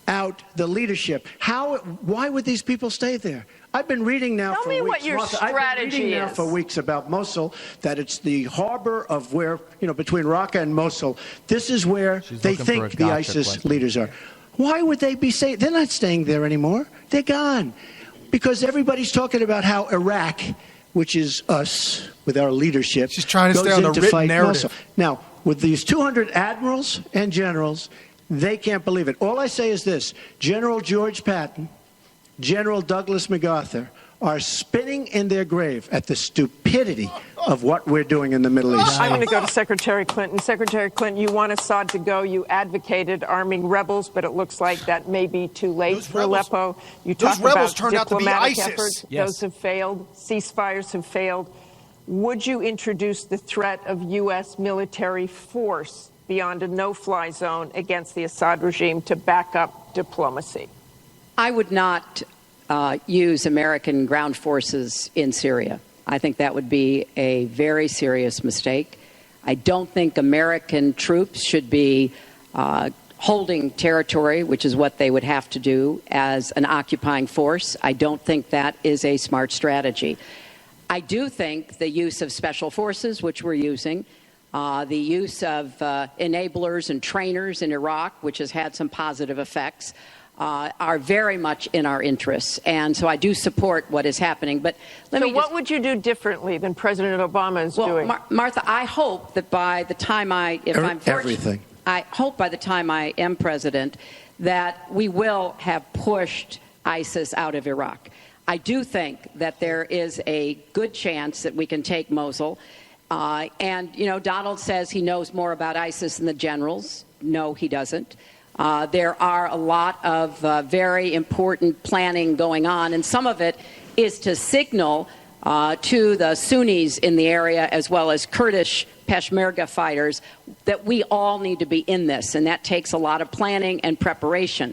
Speaker 11: out the leadership? Why would these people stay there? I've been reading now for weeks.
Speaker 7: Tell me what your strategy is.
Speaker 11: For weeks about Mosul, that it's the harbor of where, between Raqqa and Mosul. This is where they think the ISIS leaders are. Why would they be staying? They're not staying there anymore. They're gone. Because everybody's talking about how Iraq, which is us with our leadership,
Speaker 1: she's trying to stay on the written narrative.
Speaker 11: Mosul. Now, with these 200 admirals and generals, they can't believe it. All I say is this: General George Patton, General Douglas MacArthur are spinning in their grave at the stupidity of what we're doing in the Middle East.
Speaker 7: I'm going to go to Secretary Clinton. Secretary Clinton, you want Assad to go. You advocated arming rebels, but it looks like that may be too late for Aleppo. You talked about diplomatic efforts.
Speaker 1: Yes.
Speaker 7: Those have failed. Ceasefires have failed. Would you introduce the threat of U.S. military force beyond a no-fly zone against the Assad regime to back up diplomacy?
Speaker 10: I would not use American ground forces in Syria. I think that would be a very serious mistake. I don't think American troops should be holding territory, which is what they would have to do as an occupying force. I don't think that is a smart strategy. I do think the use of special forces, which we're using, the use of enablers and trainers in Iraq, which has had some positive effects, are very much in our interests. And so I do support what is happening. But
Speaker 7: what would you do differently than President Obama is doing?
Speaker 10: Martha, I hope that by the time I hope by the time I am president that we will have pushed ISIS out of Iraq. I do think that there is a good chance that we can take Mosul. Donald says he knows more about ISIS than the generals. No, he doesn't. There are a lot of very important planning going on, and some of it is to signal to the Sunnis in the area, as well as Kurdish Peshmerga fighters, that we all need to be in this, and that takes a lot of planning and preparation.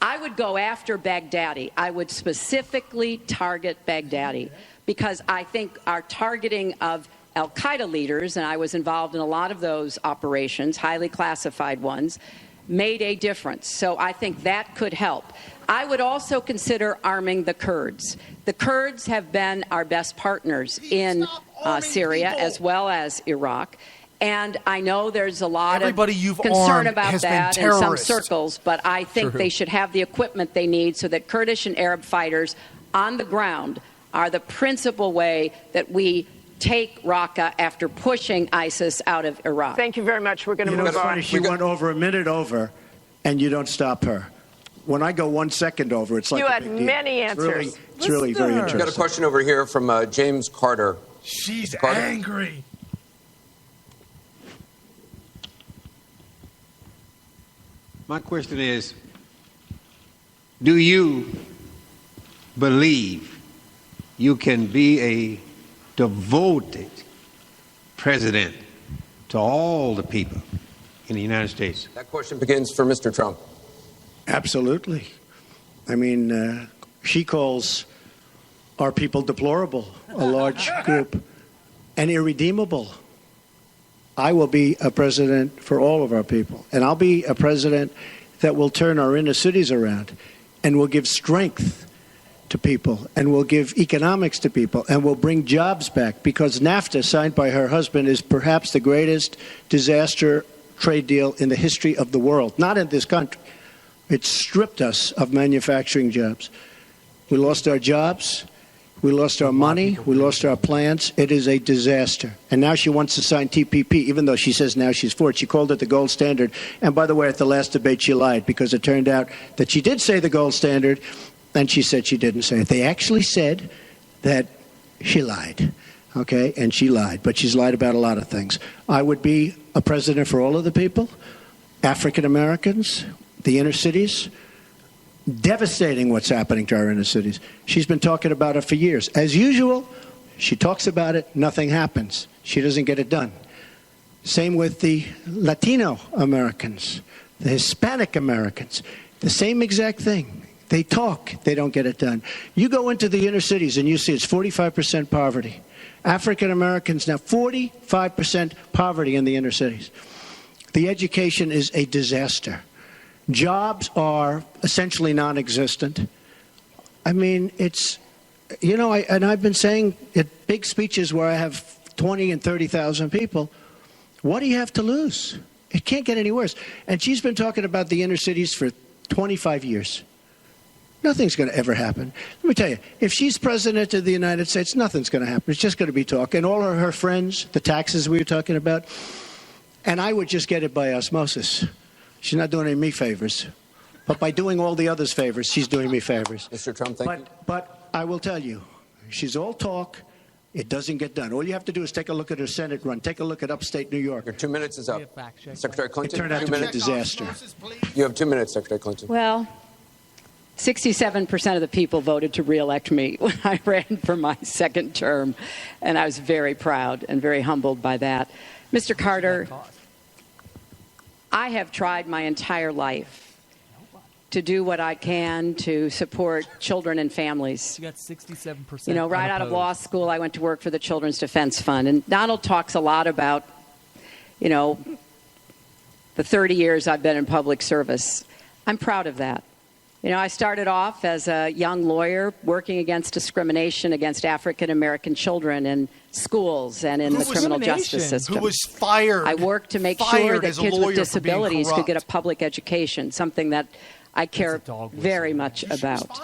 Speaker 10: I would go after Baghdadi. I would specifically target Baghdadi, because I think our targeting of al-Qaeda leaders, and I was involved in a lot of those operations, highly classified ones, made a difference. So I think that could help. I would also consider arming the Kurds. The Kurds have been our best partners in Syria as well as Iraq. And I know there's a lot of concern about that in some circles, but I think they should have the equipment they need so that Kurdish and Arab fighters on the ground are the principal way that we take Raqqa after pushing ISIS out of Iraq.
Speaker 7: Thank you very much. We're going to move on.
Speaker 11: She went over a minute over, and you don't stop her. When I go 1 second over, it's like
Speaker 7: you had many answers.
Speaker 11: It's really very interesting.
Speaker 8: We've got a question over here from James Carter.
Speaker 1: She's angry.
Speaker 15: My question is, do you believe you can be a devoted president to all the people in the United States?
Speaker 8: That question begins for Mr. Trump.
Speaker 11: Absolutely. I mean, she calls our people deplorable, a large group, and irredeemable. I will be a president for all of our people, and I'll be a president that will turn our inner cities around and will give strength to people and will give economics to people and will bring jobs back, because NAFTA, signed by her husband, is perhaps the greatest disaster trade deal in the history of the world, not in this country. It stripped us of manufacturing jobs. We lost our jobs. We lost our money. We lost our plants. It is a disaster. And now she wants to sign TPP, even though she says now she's for it. She called it the gold standard. And by the way, at the last debate, she lied, because it turned out that she did say the gold standard, and she said she didn't say it. They actually said that she lied, okay? And she lied. But she's lied about a lot of things. I would be a president for all of the people, African Americans, the inner cities. Devastating what's happening to our inner cities. She's been talking about it for years. As usual, she talks about it, nothing happens. She doesn't get it done. Same with the Latino Americans, the Hispanic Americans. The same exact thing. They talk, they don't get it done. You go into the inner cities and you see it's 45% poverty. African Americans now, 45% poverty in the inner cities. The education is a disaster. Jobs are essentially non-existent. I mean, it's, you know, I've been saying at big speeches where I have 20 and 30,000 people, what do you have to lose? It can't get any worse. And she's been talking about the inner cities for 25 years. Nothing's going to ever happen. Let me tell you, if she's president of the United States, nothing's going to happen. It's just going to be talk. And all of her friends, the taxes we were talking about, and I would just get it by osmosis. She's not doing any me favors. But by doing all the others favors, she's doing me favors.
Speaker 8: Mr. Trump, thank you.
Speaker 11: But I will tell you, she's all talk. It doesn't get done. All you have to do is take a look at her Senate run. Take a look at upstate New York.
Speaker 8: Your 2 minutes is up. Secretary Clinton,
Speaker 11: it turned out to be a disaster.
Speaker 8: You have 2 minutes, Secretary Clinton.
Speaker 10: Well, 67% of the people voted to reelect me when I ran for my second term, and I was very proud and very humbled by that. Mr. Carter, I have tried my entire life to do what I can to support children and families.
Speaker 4: You got 67%.
Speaker 10: You know, right out of law school, I went to work for the Children's Defense Fund. And Donald talks a lot about, you know, the 30 years I've been in public service. I'm proud of that. You know, I started off as a young lawyer working against discrimination against African-American children in schools and in the criminal justice system.
Speaker 1: Who was fired?
Speaker 10: I worked to make sure that kids with disabilities could get a public education, something that I care very much about.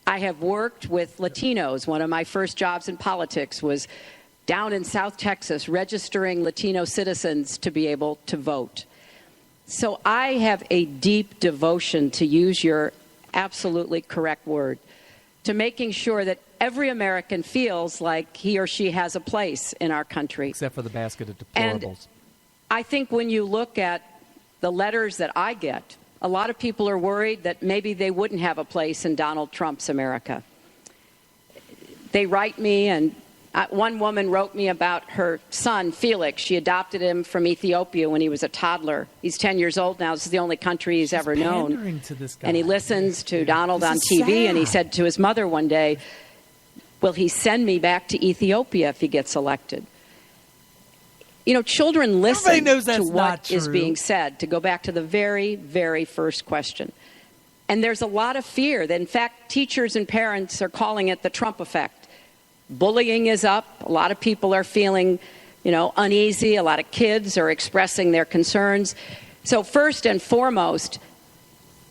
Speaker 10: I have worked with Latinos. One of my first jobs in politics was down in South Texas, registering Latino citizens to be able to vote. So I have a deep devotion, to use your absolutely correct word, to making sure that every American feels like he or she has a place in our country.
Speaker 4: Except for the basket of deplorables.
Speaker 10: And I think when you look at the letters that I get, a lot of people are worried that maybe they wouldn't have a place in Donald Trump's America. They write me, and one woman wrote me about her son, Felix. She adopted him from Ethiopia when he was a toddler. He's 10 years old now. This is the only country he's ever known.
Speaker 4: To this guy.
Speaker 10: And he listens to Donald on TV, and he said to his mother one day, will he send me back to Ethiopia if he gets elected? You know, children listen to what is being said, to go back to the very, very first question. And there's a lot of fear that, in fact, teachers and parents are calling it the Trump effect. Bullying is up. A lot of people are feeling, you know, uneasy. A lot of kids are expressing their concerns. So first and foremost,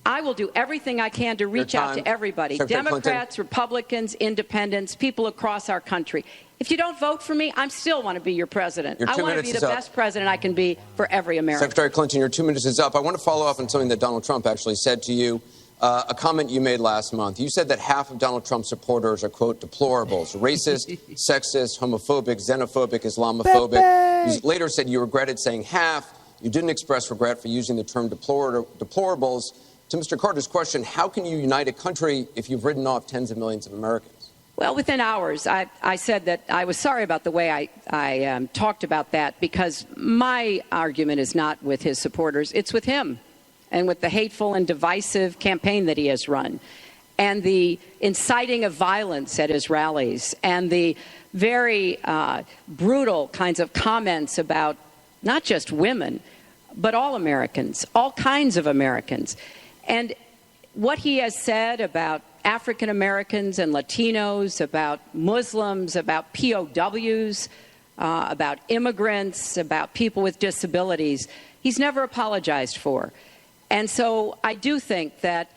Speaker 10: I will do everything I can to reach out to everybody,
Speaker 8: Secretary
Speaker 10: Democrats,
Speaker 8: Clinton.
Speaker 10: Republicans, independents, people across our country. If you don't vote for me, I still want to be your president.
Speaker 8: Your 2
Speaker 10: I want to
Speaker 8: minutes
Speaker 10: be
Speaker 8: is
Speaker 10: the
Speaker 8: up.
Speaker 10: best president I can be for every American.
Speaker 8: Secretary Clinton, your 2 minutes is up. I want to follow up on something that Donald Trump actually said to you, a comment you made last month. You said that half of Donald Trump's supporters are, quote, deplorables, racist, sexist, homophobic, xenophobic, Islamophobic. You later said you regretted saying half. You didn't express regret for using the term deplorables. To Mr. Carter's question, how can you unite a country if you've written off tens of millions of Americans?
Speaker 10: Well, within hours, I said that I was sorry about the way I talked about that, because my argument is not with his supporters. It's with him and with the hateful and divisive campaign that he has run. and the inciting of violence at his rallies and the very brutal kinds of comments about not just women, but all Americans, all kinds of Americans. And what he has said about African Americans and Latinos, about Muslims, about POWs, about immigrants, about people with disabilities, he's never apologized for. And so I do think that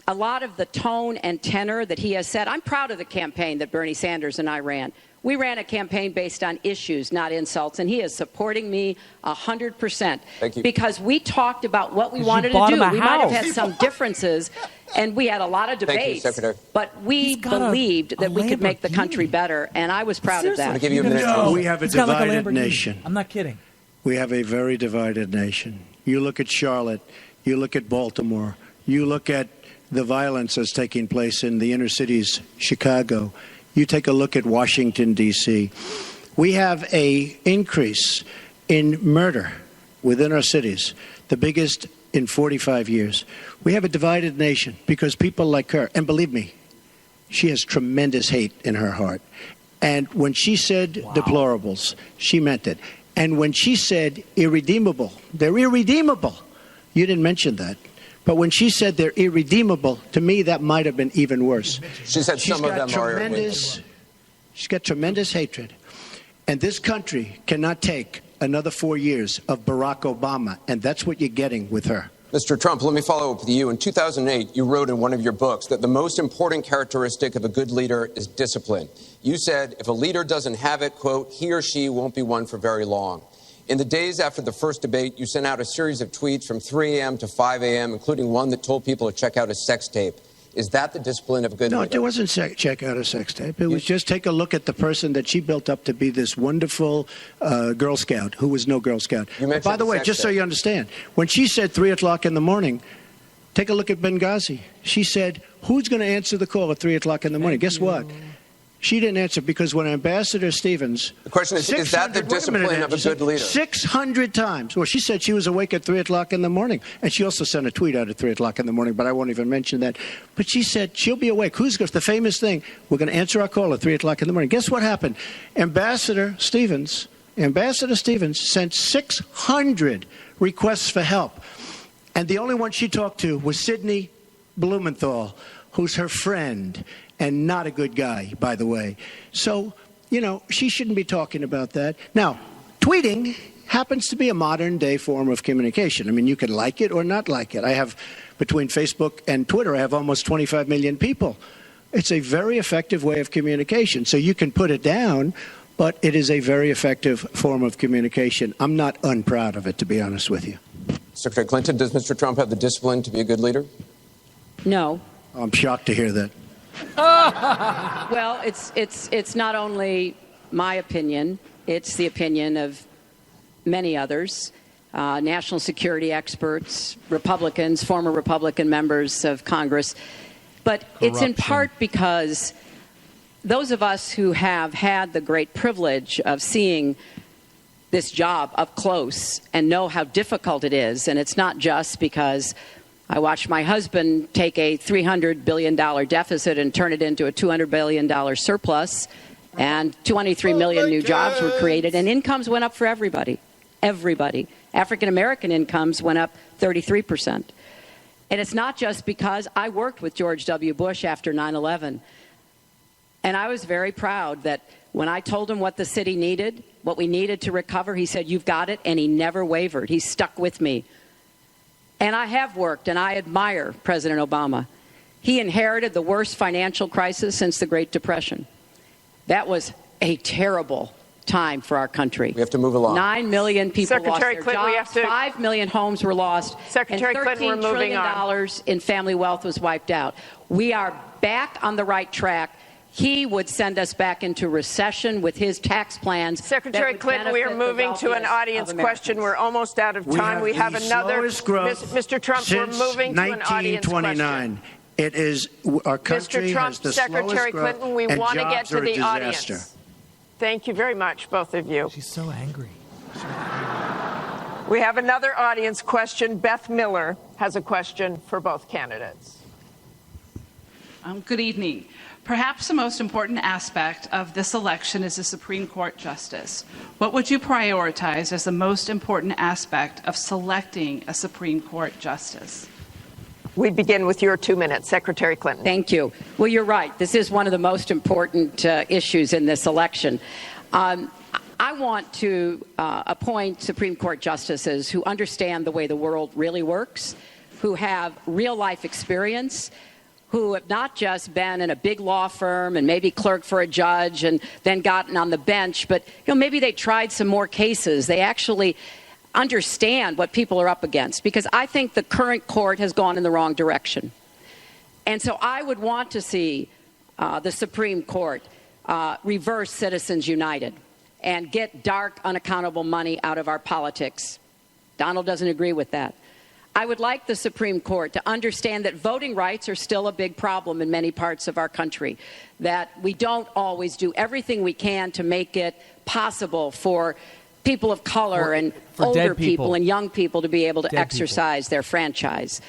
Speaker 10: a lot of the tone and tenor that he has said, I'm proud of the campaign that Bernie Sanders and I ran. We ran a campaign based on issues, not insults, and he is supporting me 100%.
Speaker 8: Thank you.
Speaker 10: Because we talked about what we wanted to do. We might have had some differences, and we had a lot of debates, but we believed that we could make the country better, and I was proud of that.
Speaker 8: I'll give you a minute.
Speaker 11: We have a divided nation.
Speaker 16: I'm not kidding.
Speaker 11: We have a very divided nation. You look at Charlotte, you look at Baltimore, you look at the violence that's taking place in the inner cities, Chicago. You take a look at Washington, D.C. We have an increase in murder within our cities, the biggest in 45 years. We have a divided nation because people like her, and believe me, she has tremendous hate in her heart. And when she said deplorables, she meant it. And when she said irredeemable, they're irredeemable. You didn't mention that. But when she said they're irredeemable, to me, that might have been even worse.
Speaker 8: She said some of them are irredeemable.
Speaker 11: She's got tremendous hatred. And this country cannot take another 4 years of Barack Obama. And that's what you're getting with her.
Speaker 8: Mr. Trump, let me follow up with you. In 2008, you wrote in one of your books that the most important characteristic of a good leader is discipline. You said if a leader doesn't have it, quote, he or she won't be one for very long. In the days after the first debate, you sent out a series of tweets from 3 a.m. to 5 a.m., including one that told people to check out a sex tape. Is that the discipline of a good leader?
Speaker 11: No, it wasn't check out a sex tape. It was just take a look at the person that she built up to be this wonderful Girl Scout, who was no Girl Scout. By the way, just so you understand, when she said 3 o'clock in the morning, take a look at Benghazi. She said, who's going to answer the call at 3 o'clock in the morning? Guess what? She didn't answer because when Ambassador Stevens...
Speaker 8: The question is that the discipline of a good leader?
Speaker 11: 600 times. Well, she said she was awake at 3 o'clock in the morning. And she also sent a tweet out at 3 o'clock in the morning, but I won't even mention that. But she said she'll be awake. Who's the famous thing? We're going to answer our call at 3 o'clock in the morning. Guess what happened? Ambassador Stevens sent 600 requests for help. And the only one she talked to was Sidney Blumenthal, who's her friend. And not a good guy, by the way. So, she shouldn't be talking about that. Now, tweeting happens to be a modern-day form of communication. I mean, you can like it or not like it. I have, between Facebook and Twitter, I have almost 25 million people. It's a very effective way of communication. So you can put it down, but it is a very effective form of communication. I'm not unproud of it, to be honest with you.
Speaker 8: Secretary Clinton, does Mr. Trump have the discipline to be a good leader?
Speaker 10: No.
Speaker 11: I'm shocked to hear that.
Speaker 10: Well, it's not only my opinion, it's the opinion of many others, national security experts, Republicans, former Republican members of Congress. But it's in part because those of us who have had the great privilege of seeing this job up close and know how difficult it is, and it's not just because I watched my husband take a $300 billion deficit and turn it into a $200 billion surplus, and 23 million new jobs were created, and incomes went up for everybody. Everybody. African-American incomes went up 33%. And it's not just because I worked with George W. Bush after 9/11, and I was very proud that when I told him what the city needed, what we needed to recover, he said, "You've got it," and he never wavered. He stuck with me. And I have worked, and I admire President Obama. He inherited the worst financial crisis since the Great Depression. That was a terrible time for our country.
Speaker 8: We have to move along.
Speaker 10: 9 million people lost their
Speaker 7: Clinton,
Speaker 10: jobs. 5 million homes were lost.
Speaker 7: Secretary
Speaker 10: and
Speaker 7: Clinton, we're moving on.
Speaker 10: $13 trillion in family wealth was wiped out. We are back on the right track. He would send us back into recession with his tax plans.
Speaker 7: Secretary Clinton, we are moving to an audience question. We're almost out of time. We have another. Mr. Trump, we're moving to an audience question.
Speaker 11: It is our country
Speaker 7: Mr. Trump,
Speaker 11: has the
Speaker 7: Secretary
Speaker 11: slowest growth,
Speaker 7: Clinton, we
Speaker 11: and
Speaker 7: want to get
Speaker 11: jobs
Speaker 7: to
Speaker 11: are a
Speaker 7: the
Speaker 11: disaster.
Speaker 7: audience. Thank you very much, both of you.
Speaker 16: She's so angry.
Speaker 7: We have another audience question. Beth Miller has a question for both candidates.
Speaker 16: Good evening. Perhaps the most important aspect of this election is the Supreme Court justice. What would you prioritize as the most important aspect of selecting a Supreme Court justice?
Speaker 7: We begin with your 2 minutes, Secretary Clinton.
Speaker 10: Thank you. Well, you're right. This is one of the most important issues in this election. I want to appoint Supreme Court justices who understand the way the world really works, who have real-life experience, who have not just been in a big law firm and maybe clerked for a judge and then gotten on the bench, but maybe they tried some more cases. They actually understand what people are up against, because I think the current court has gone in the wrong direction. And so I would want to see the Supreme Court reverse Citizens United and get dark, unaccountable money out of our politics. Donald doesn't agree with that. I would like the Supreme Court to understand that voting rights are still a big problem in many parts of our country, that we don't always do everything we can to make it possible for people of color and older people and young people to be able to exercise their franchise.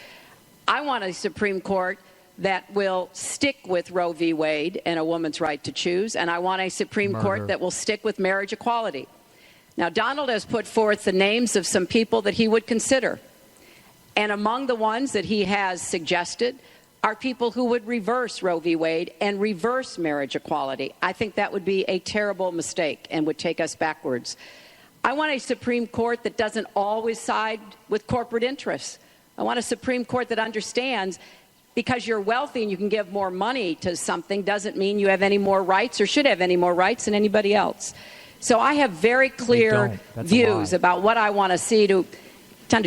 Speaker 10: I want a Supreme Court that will stick with Roe v. Wade and a woman's right to choose, and I want a Supreme Court that will stick with marriage equality. Now, Donald has put forth the names of some people that he would consider. And among the ones that he has suggested are people who would reverse Roe v. Wade and reverse marriage equality. I think that would be a terrible mistake and would take us backwards. I want a Supreme Court that doesn't always side with corporate interests. I want a Supreme Court that understands because you're wealthy and you can give more money to something doesn't mean you have any more rights or should have any more rights than anybody else. So I have very clear views about what I want to see to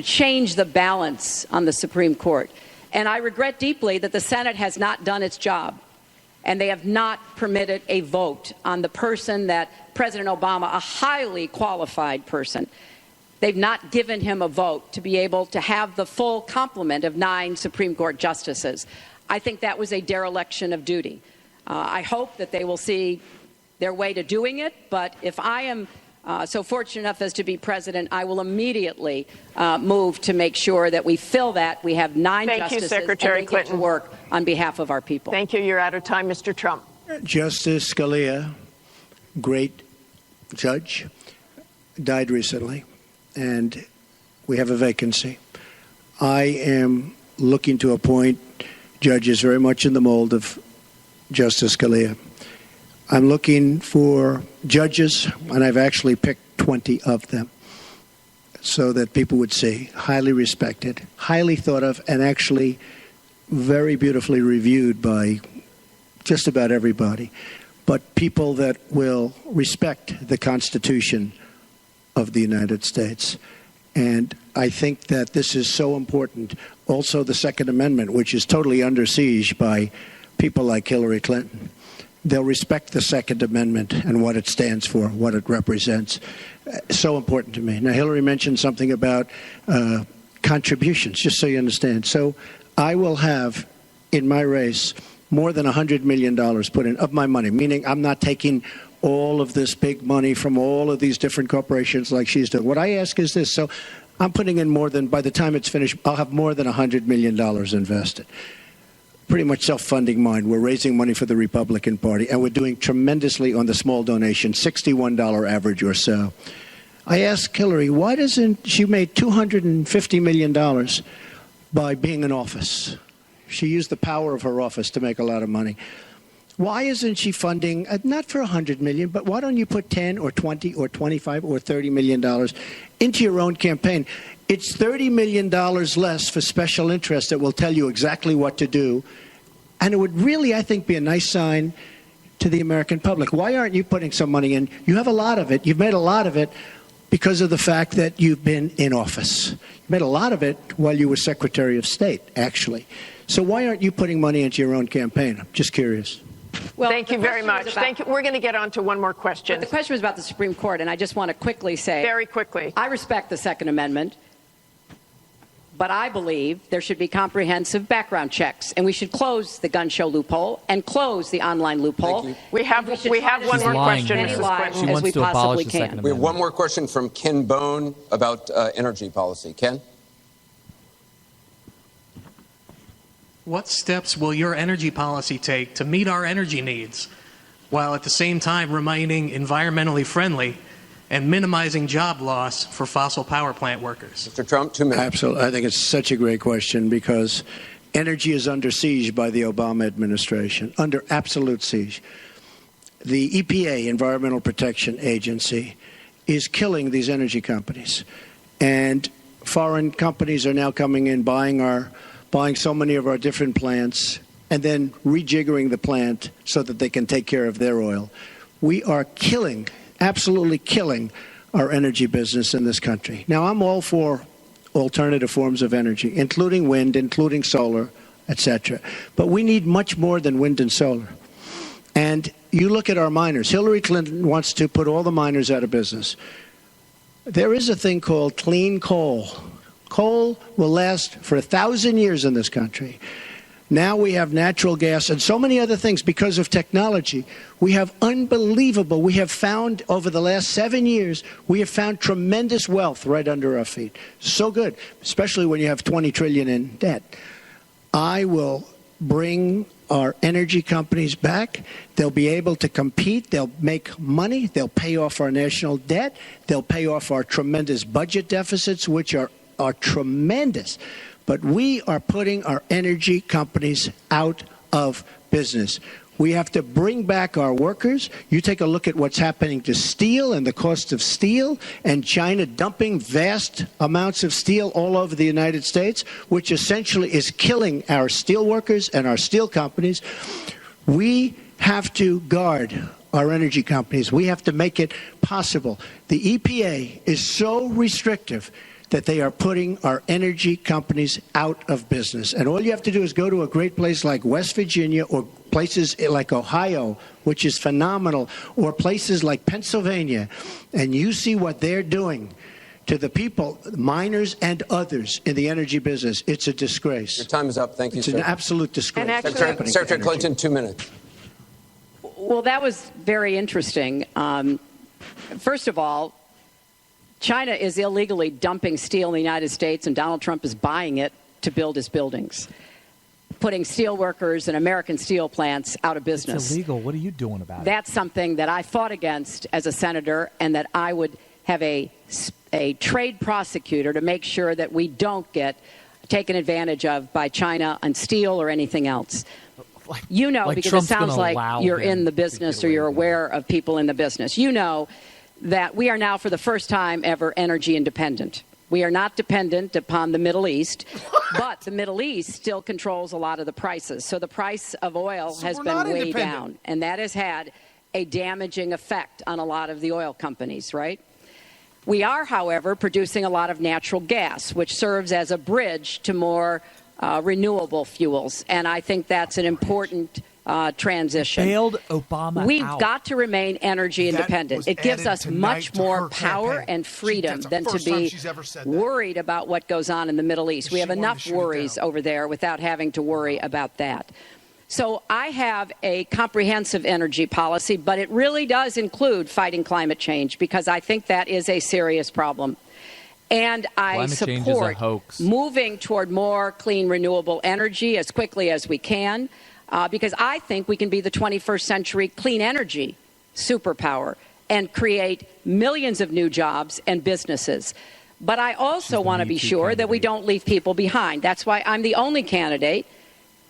Speaker 10: change the balance on the Supreme Court. And I regret deeply that the Senate has not done its job, and they have not permitted a vote on the person that President Obama, a highly qualified person, they've not given him a vote to be able to have the full complement of 9 Supreme Court justices. I think that was a dereliction of duty. I hope that they will see their way to doing it, but if I am so fortunate enough as to be president, I will immediately move to make sure that we fill that. We have 9 justices
Speaker 7: Secretary
Speaker 10: and they get to work on behalf of our people.
Speaker 7: Thank you. You're out of time, Mr. Trump.
Speaker 11: Justice Scalia, great judge, died recently, and we have a vacancy. I am looking to appoint judges very much in the mold of Justice Scalia. I'm looking for judges, and I've actually picked 20 of them so that people would see highly respected, highly thought of, and actually very beautifully reviewed by just about everybody, but people that will respect the Constitution of the United States. And I think that this is so important. Also, the Second Amendment, which is totally under siege by people like Hillary Clinton. They'll respect the Second Amendment and what it stands for, what it represents. So important to me. Now, Hillary mentioned something about contributions, just so you understand. So I will have in my race more than $100 million put in of my money, meaning I'm not taking all of this big money from all of these different corporations like she's doing. What I ask is this. So I'm putting in more than, by the time it's finished, I'll have more than $100 million invested. Pretty much self-funding mine. We're raising money for the Republican Party, and we're doing tremendously on the small donation, $61 average or so. I asked Hillary, why doesn't she made $250 million by being in office? She used the power of her office to make a lot of money. Why isn't she funding, not for $100 million, but why don't you put 10 or 20 or 25 or $30 million into your own campaign? It's $30 million less for special interests that will tell you exactly what to do. And it would really, I think, be a nice sign to the American public. Why aren't you putting some money in? You have a lot of it. You've made a lot of it because of the fact that you've been in office. You made a lot of it while you were Secretary of State, actually. So why aren't you putting money into your own campaign? I'm just curious.
Speaker 7: Well, thank you very much. Thank you. We're going to get on to one more question.
Speaker 10: But the question was about the Supreme Court, and I just want to quickly say,
Speaker 7: very quickly,
Speaker 10: I respect the Second Amendment, but I believe there should be comprehensive background checks, and we should close the gun show loophole and close the online loophole.
Speaker 7: We have one more question, Mrs. Clinton.
Speaker 10: As we possibly can.
Speaker 8: We have one more question from Ken Bone about energy policy. Ken?
Speaker 17: What steps will your energy policy take to meet our energy needs while at the same time remaining environmentally friendly and minimizing job loss for fossil power plant workers?
Speaker 8: Mr. Trump, 2 minutes.
Speaker 11: Absolutely. I think it's such a great question because energy is under siege by the Obama administration, under absolute siege. The EPA, Environmental Protection Agency, is killing these energy companies. And foreign companies are now coming in, buying so many of our different plants, and then rejiggering the plant so that they can take care of their oil. We are killing, absolutely killing, our energy business in this country. Now, I'm all for alternative forms of energy, including wind, including solar, etc. But we need much more than wind and solar. And you look at our miners. Hillary Clinton wants to put all the miners out of business. There is a thing called clean coal. Coal will last for 1,000 years in this country. Now we have natural gas and so many other things because of technology. We have unbelievable, we have found over the last 7 years, we have found tremendous wealth right under our feet. So good, especially when you have 20 trillion in debt. I will bring our energy companies back. They'll be able to compete. They'll make money. They'll pay off our national debt. They'll pay off our tremendous budget deficits, which are tremendous. But we are putting our energy companies out of business. We have to bring back our workers. You take a look at what's happening to steel and the cost of steel, and China dumping vast amounts of steel all over the United States, which essentially is killing our steel workers and our steel companies. We have to guard our energy companies. We have to make it possible. The EPA is so restrictive that they are putting our energy companies out of business. And all you have to do is go to a great place like West Virginia or places like Ohio, which is phenomenal, or places like Pennsylvania, and you see what they're doing to the people, miners and others in the energy business. It's a disgrace.
Speaker 8: Your time is up. Thank you,
Speaker 11: it's
Speaker 8: sir.
Speaker 11: an absolute disgrace.
Speaker 8: And Secretary Clinton, 2 minutes.
Speaker 10: Well, that was very interesting. First of all, China is illegally dumping steel in the United States, and Donald Trump is buying it to build his buildings, putting steel workers and American steel plants out of business.
Speaker 4: It's illegal. What are you doing about it?
Speaker 10: That's something that I fought against as a senator, and that I would have a trade prosecutor to make sure that we don't get taken advantage of by China on steel or anything else. You know, because
Speaker 4: Trump's
Speaker 10: it sounds like you're in the business or you're aware of people in the business. You know that we are now, for the first time ever, energy independent. We are not dependent upon the Middle East, but the Middle East still controls a lot of the prices. So the price of oil has been way down, and that has had a damaging effect on a lot of the oil companies, right? We are, however, producing a lot of natural gas, which serves as a bridge to more renewable fuels, and I think that's an important transition.
Speaker 4: Bailed Obama
Speaker 10: We've
Speaker 4: out.
Speaker 10: got to remain energy independent. It gives us much more power and freedom than to be worried about what goes on in the Middle East. We have enough worries over there without having to worry about that. So I have a comprehensive energy policy, but it really does include fighting climate change, because I think that is a serious problem. And I support moving toward more clean, renewable energy as quickly as we can. Because I think we can be the 21st century clean energy superpower and create millions of new jobs and businesses. But I also want to be sure that we don't leave people behind. That's why I'm the only candidate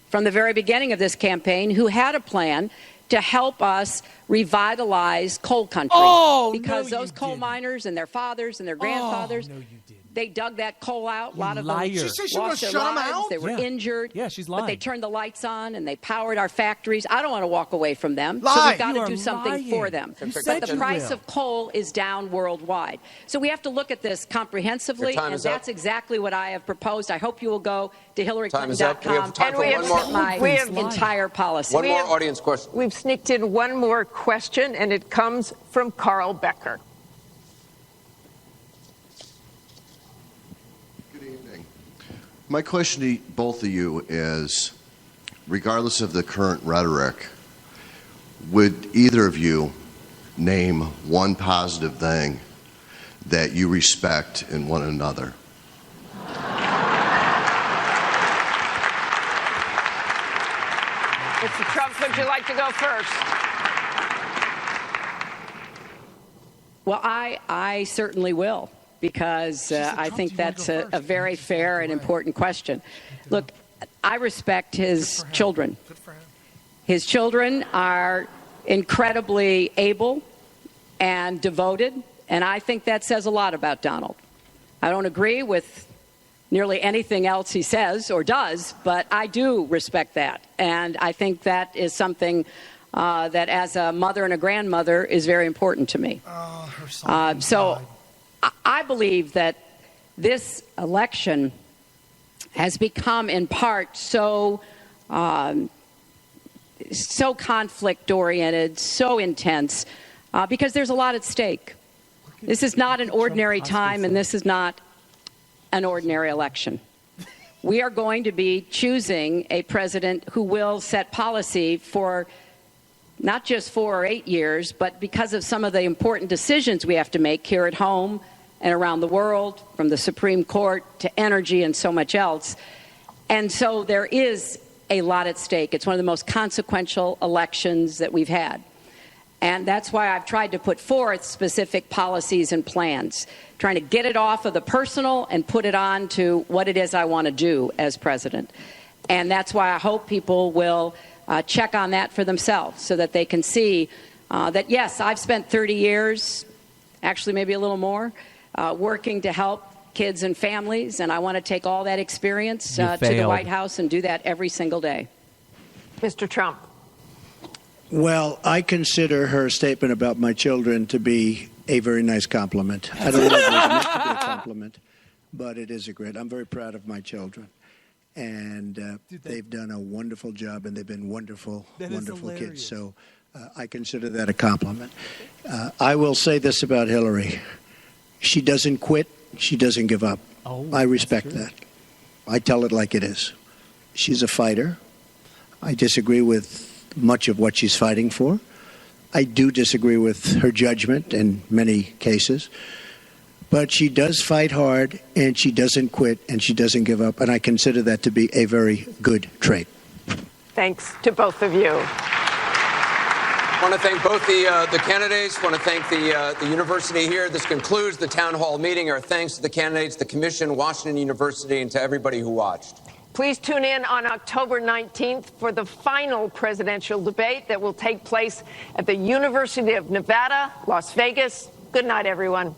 Speaker 10: from the very beginning of this campaign who had a plan to help us revitalize coal country. Because those coal miners and their fathers and their grandfathers, they dug that coal out. A lot of them lost their lives. They were injured.
Speaker 4: Yeah, she's lying.
Speaker 10: But they turned the lights on and they powered our factories. I don't want to walk away from them.
Speaker 1: Lie.
Speaker 10: So we've got to do something for them. But the price of coal is down worldwide. So we have to look at this comprehensively, and that's exactly what I have proposed. I hope you will go to HillaryClinton.com and look at my entire policy.
Speaker 8: One more audience question.
Speaker 7: We've sneaked in one more question, and it comes from Carl Becker.
Speaker 18: My question to both of you is, regardless of the current rhetoric, would either of you name one positive thing that you respect in one another?
Speaker 7: Mr. Trump, would you like to go first?
Speaker 10: Well, I certainly will, because I think that's a very fair and important question. Look, I respect his children. His children are incredibly able and devoted, and I think that says a lot about Donald. I don't agree with nearly anything else he says or does, but I do respect that. And I think that is something that, as a mother and a grandmother, is very important to me. So I believe that this election has become, in part, so conflict-oriented, so intense, because there's a lot at stake. This is not an ordinary time, and this is not an ordinary election. We are going to be choosing a president who will set policy for not just 4 or 8 years, but because of some of the important decisions we have to make here at home and around the world, from the Supreme Court to energy and so much else. And so there is a lot at stake. It's one of the most consequential elections that we've had. And that's why I've tried to put forth specific policies and plans, trying to get it off of the personal and put it on to what it is I want to do as president. And that's why I hope people will check on that for themselves, so that they can see that, yes, I've spent 30 years, actually maybe a little more, working to help kids and families, and I want to take all that experience to the White House and do that every single day.
Speaker 7: Mr. Trump.
Speaker 11: Well, I consider her statement about my children to be a very nice compliment. I don't know if it was meant to be a compliment, but it is a great. I'm very proud of my children, and they've done a wonderful job, and they've been wonderful kids. So I consider that a compliment. I will say this about Hillary. She doesn't quit. She doesn't give up. I respect that. I tell it like it is. She's a fighter. I disagree with much of what she's fighting for. I do disagree with her judgment in many cases. But she does fight hard, and she doesn't quit, and she doesn't give up. And I consider that to be a very good trait.
Speaker 7: Thanks to both of you.
Speaker 8: I want to thank both the candidates. I want to thank the university here. This concludes the town hall meeting. Our thanks to the candidates, the commission, Washington University, and to everybody who watched.
Speaker 7: Please tune in on October 19th for the final presidential debate that will take place at the University of Nevada, Las Vegas. Good night, everyone.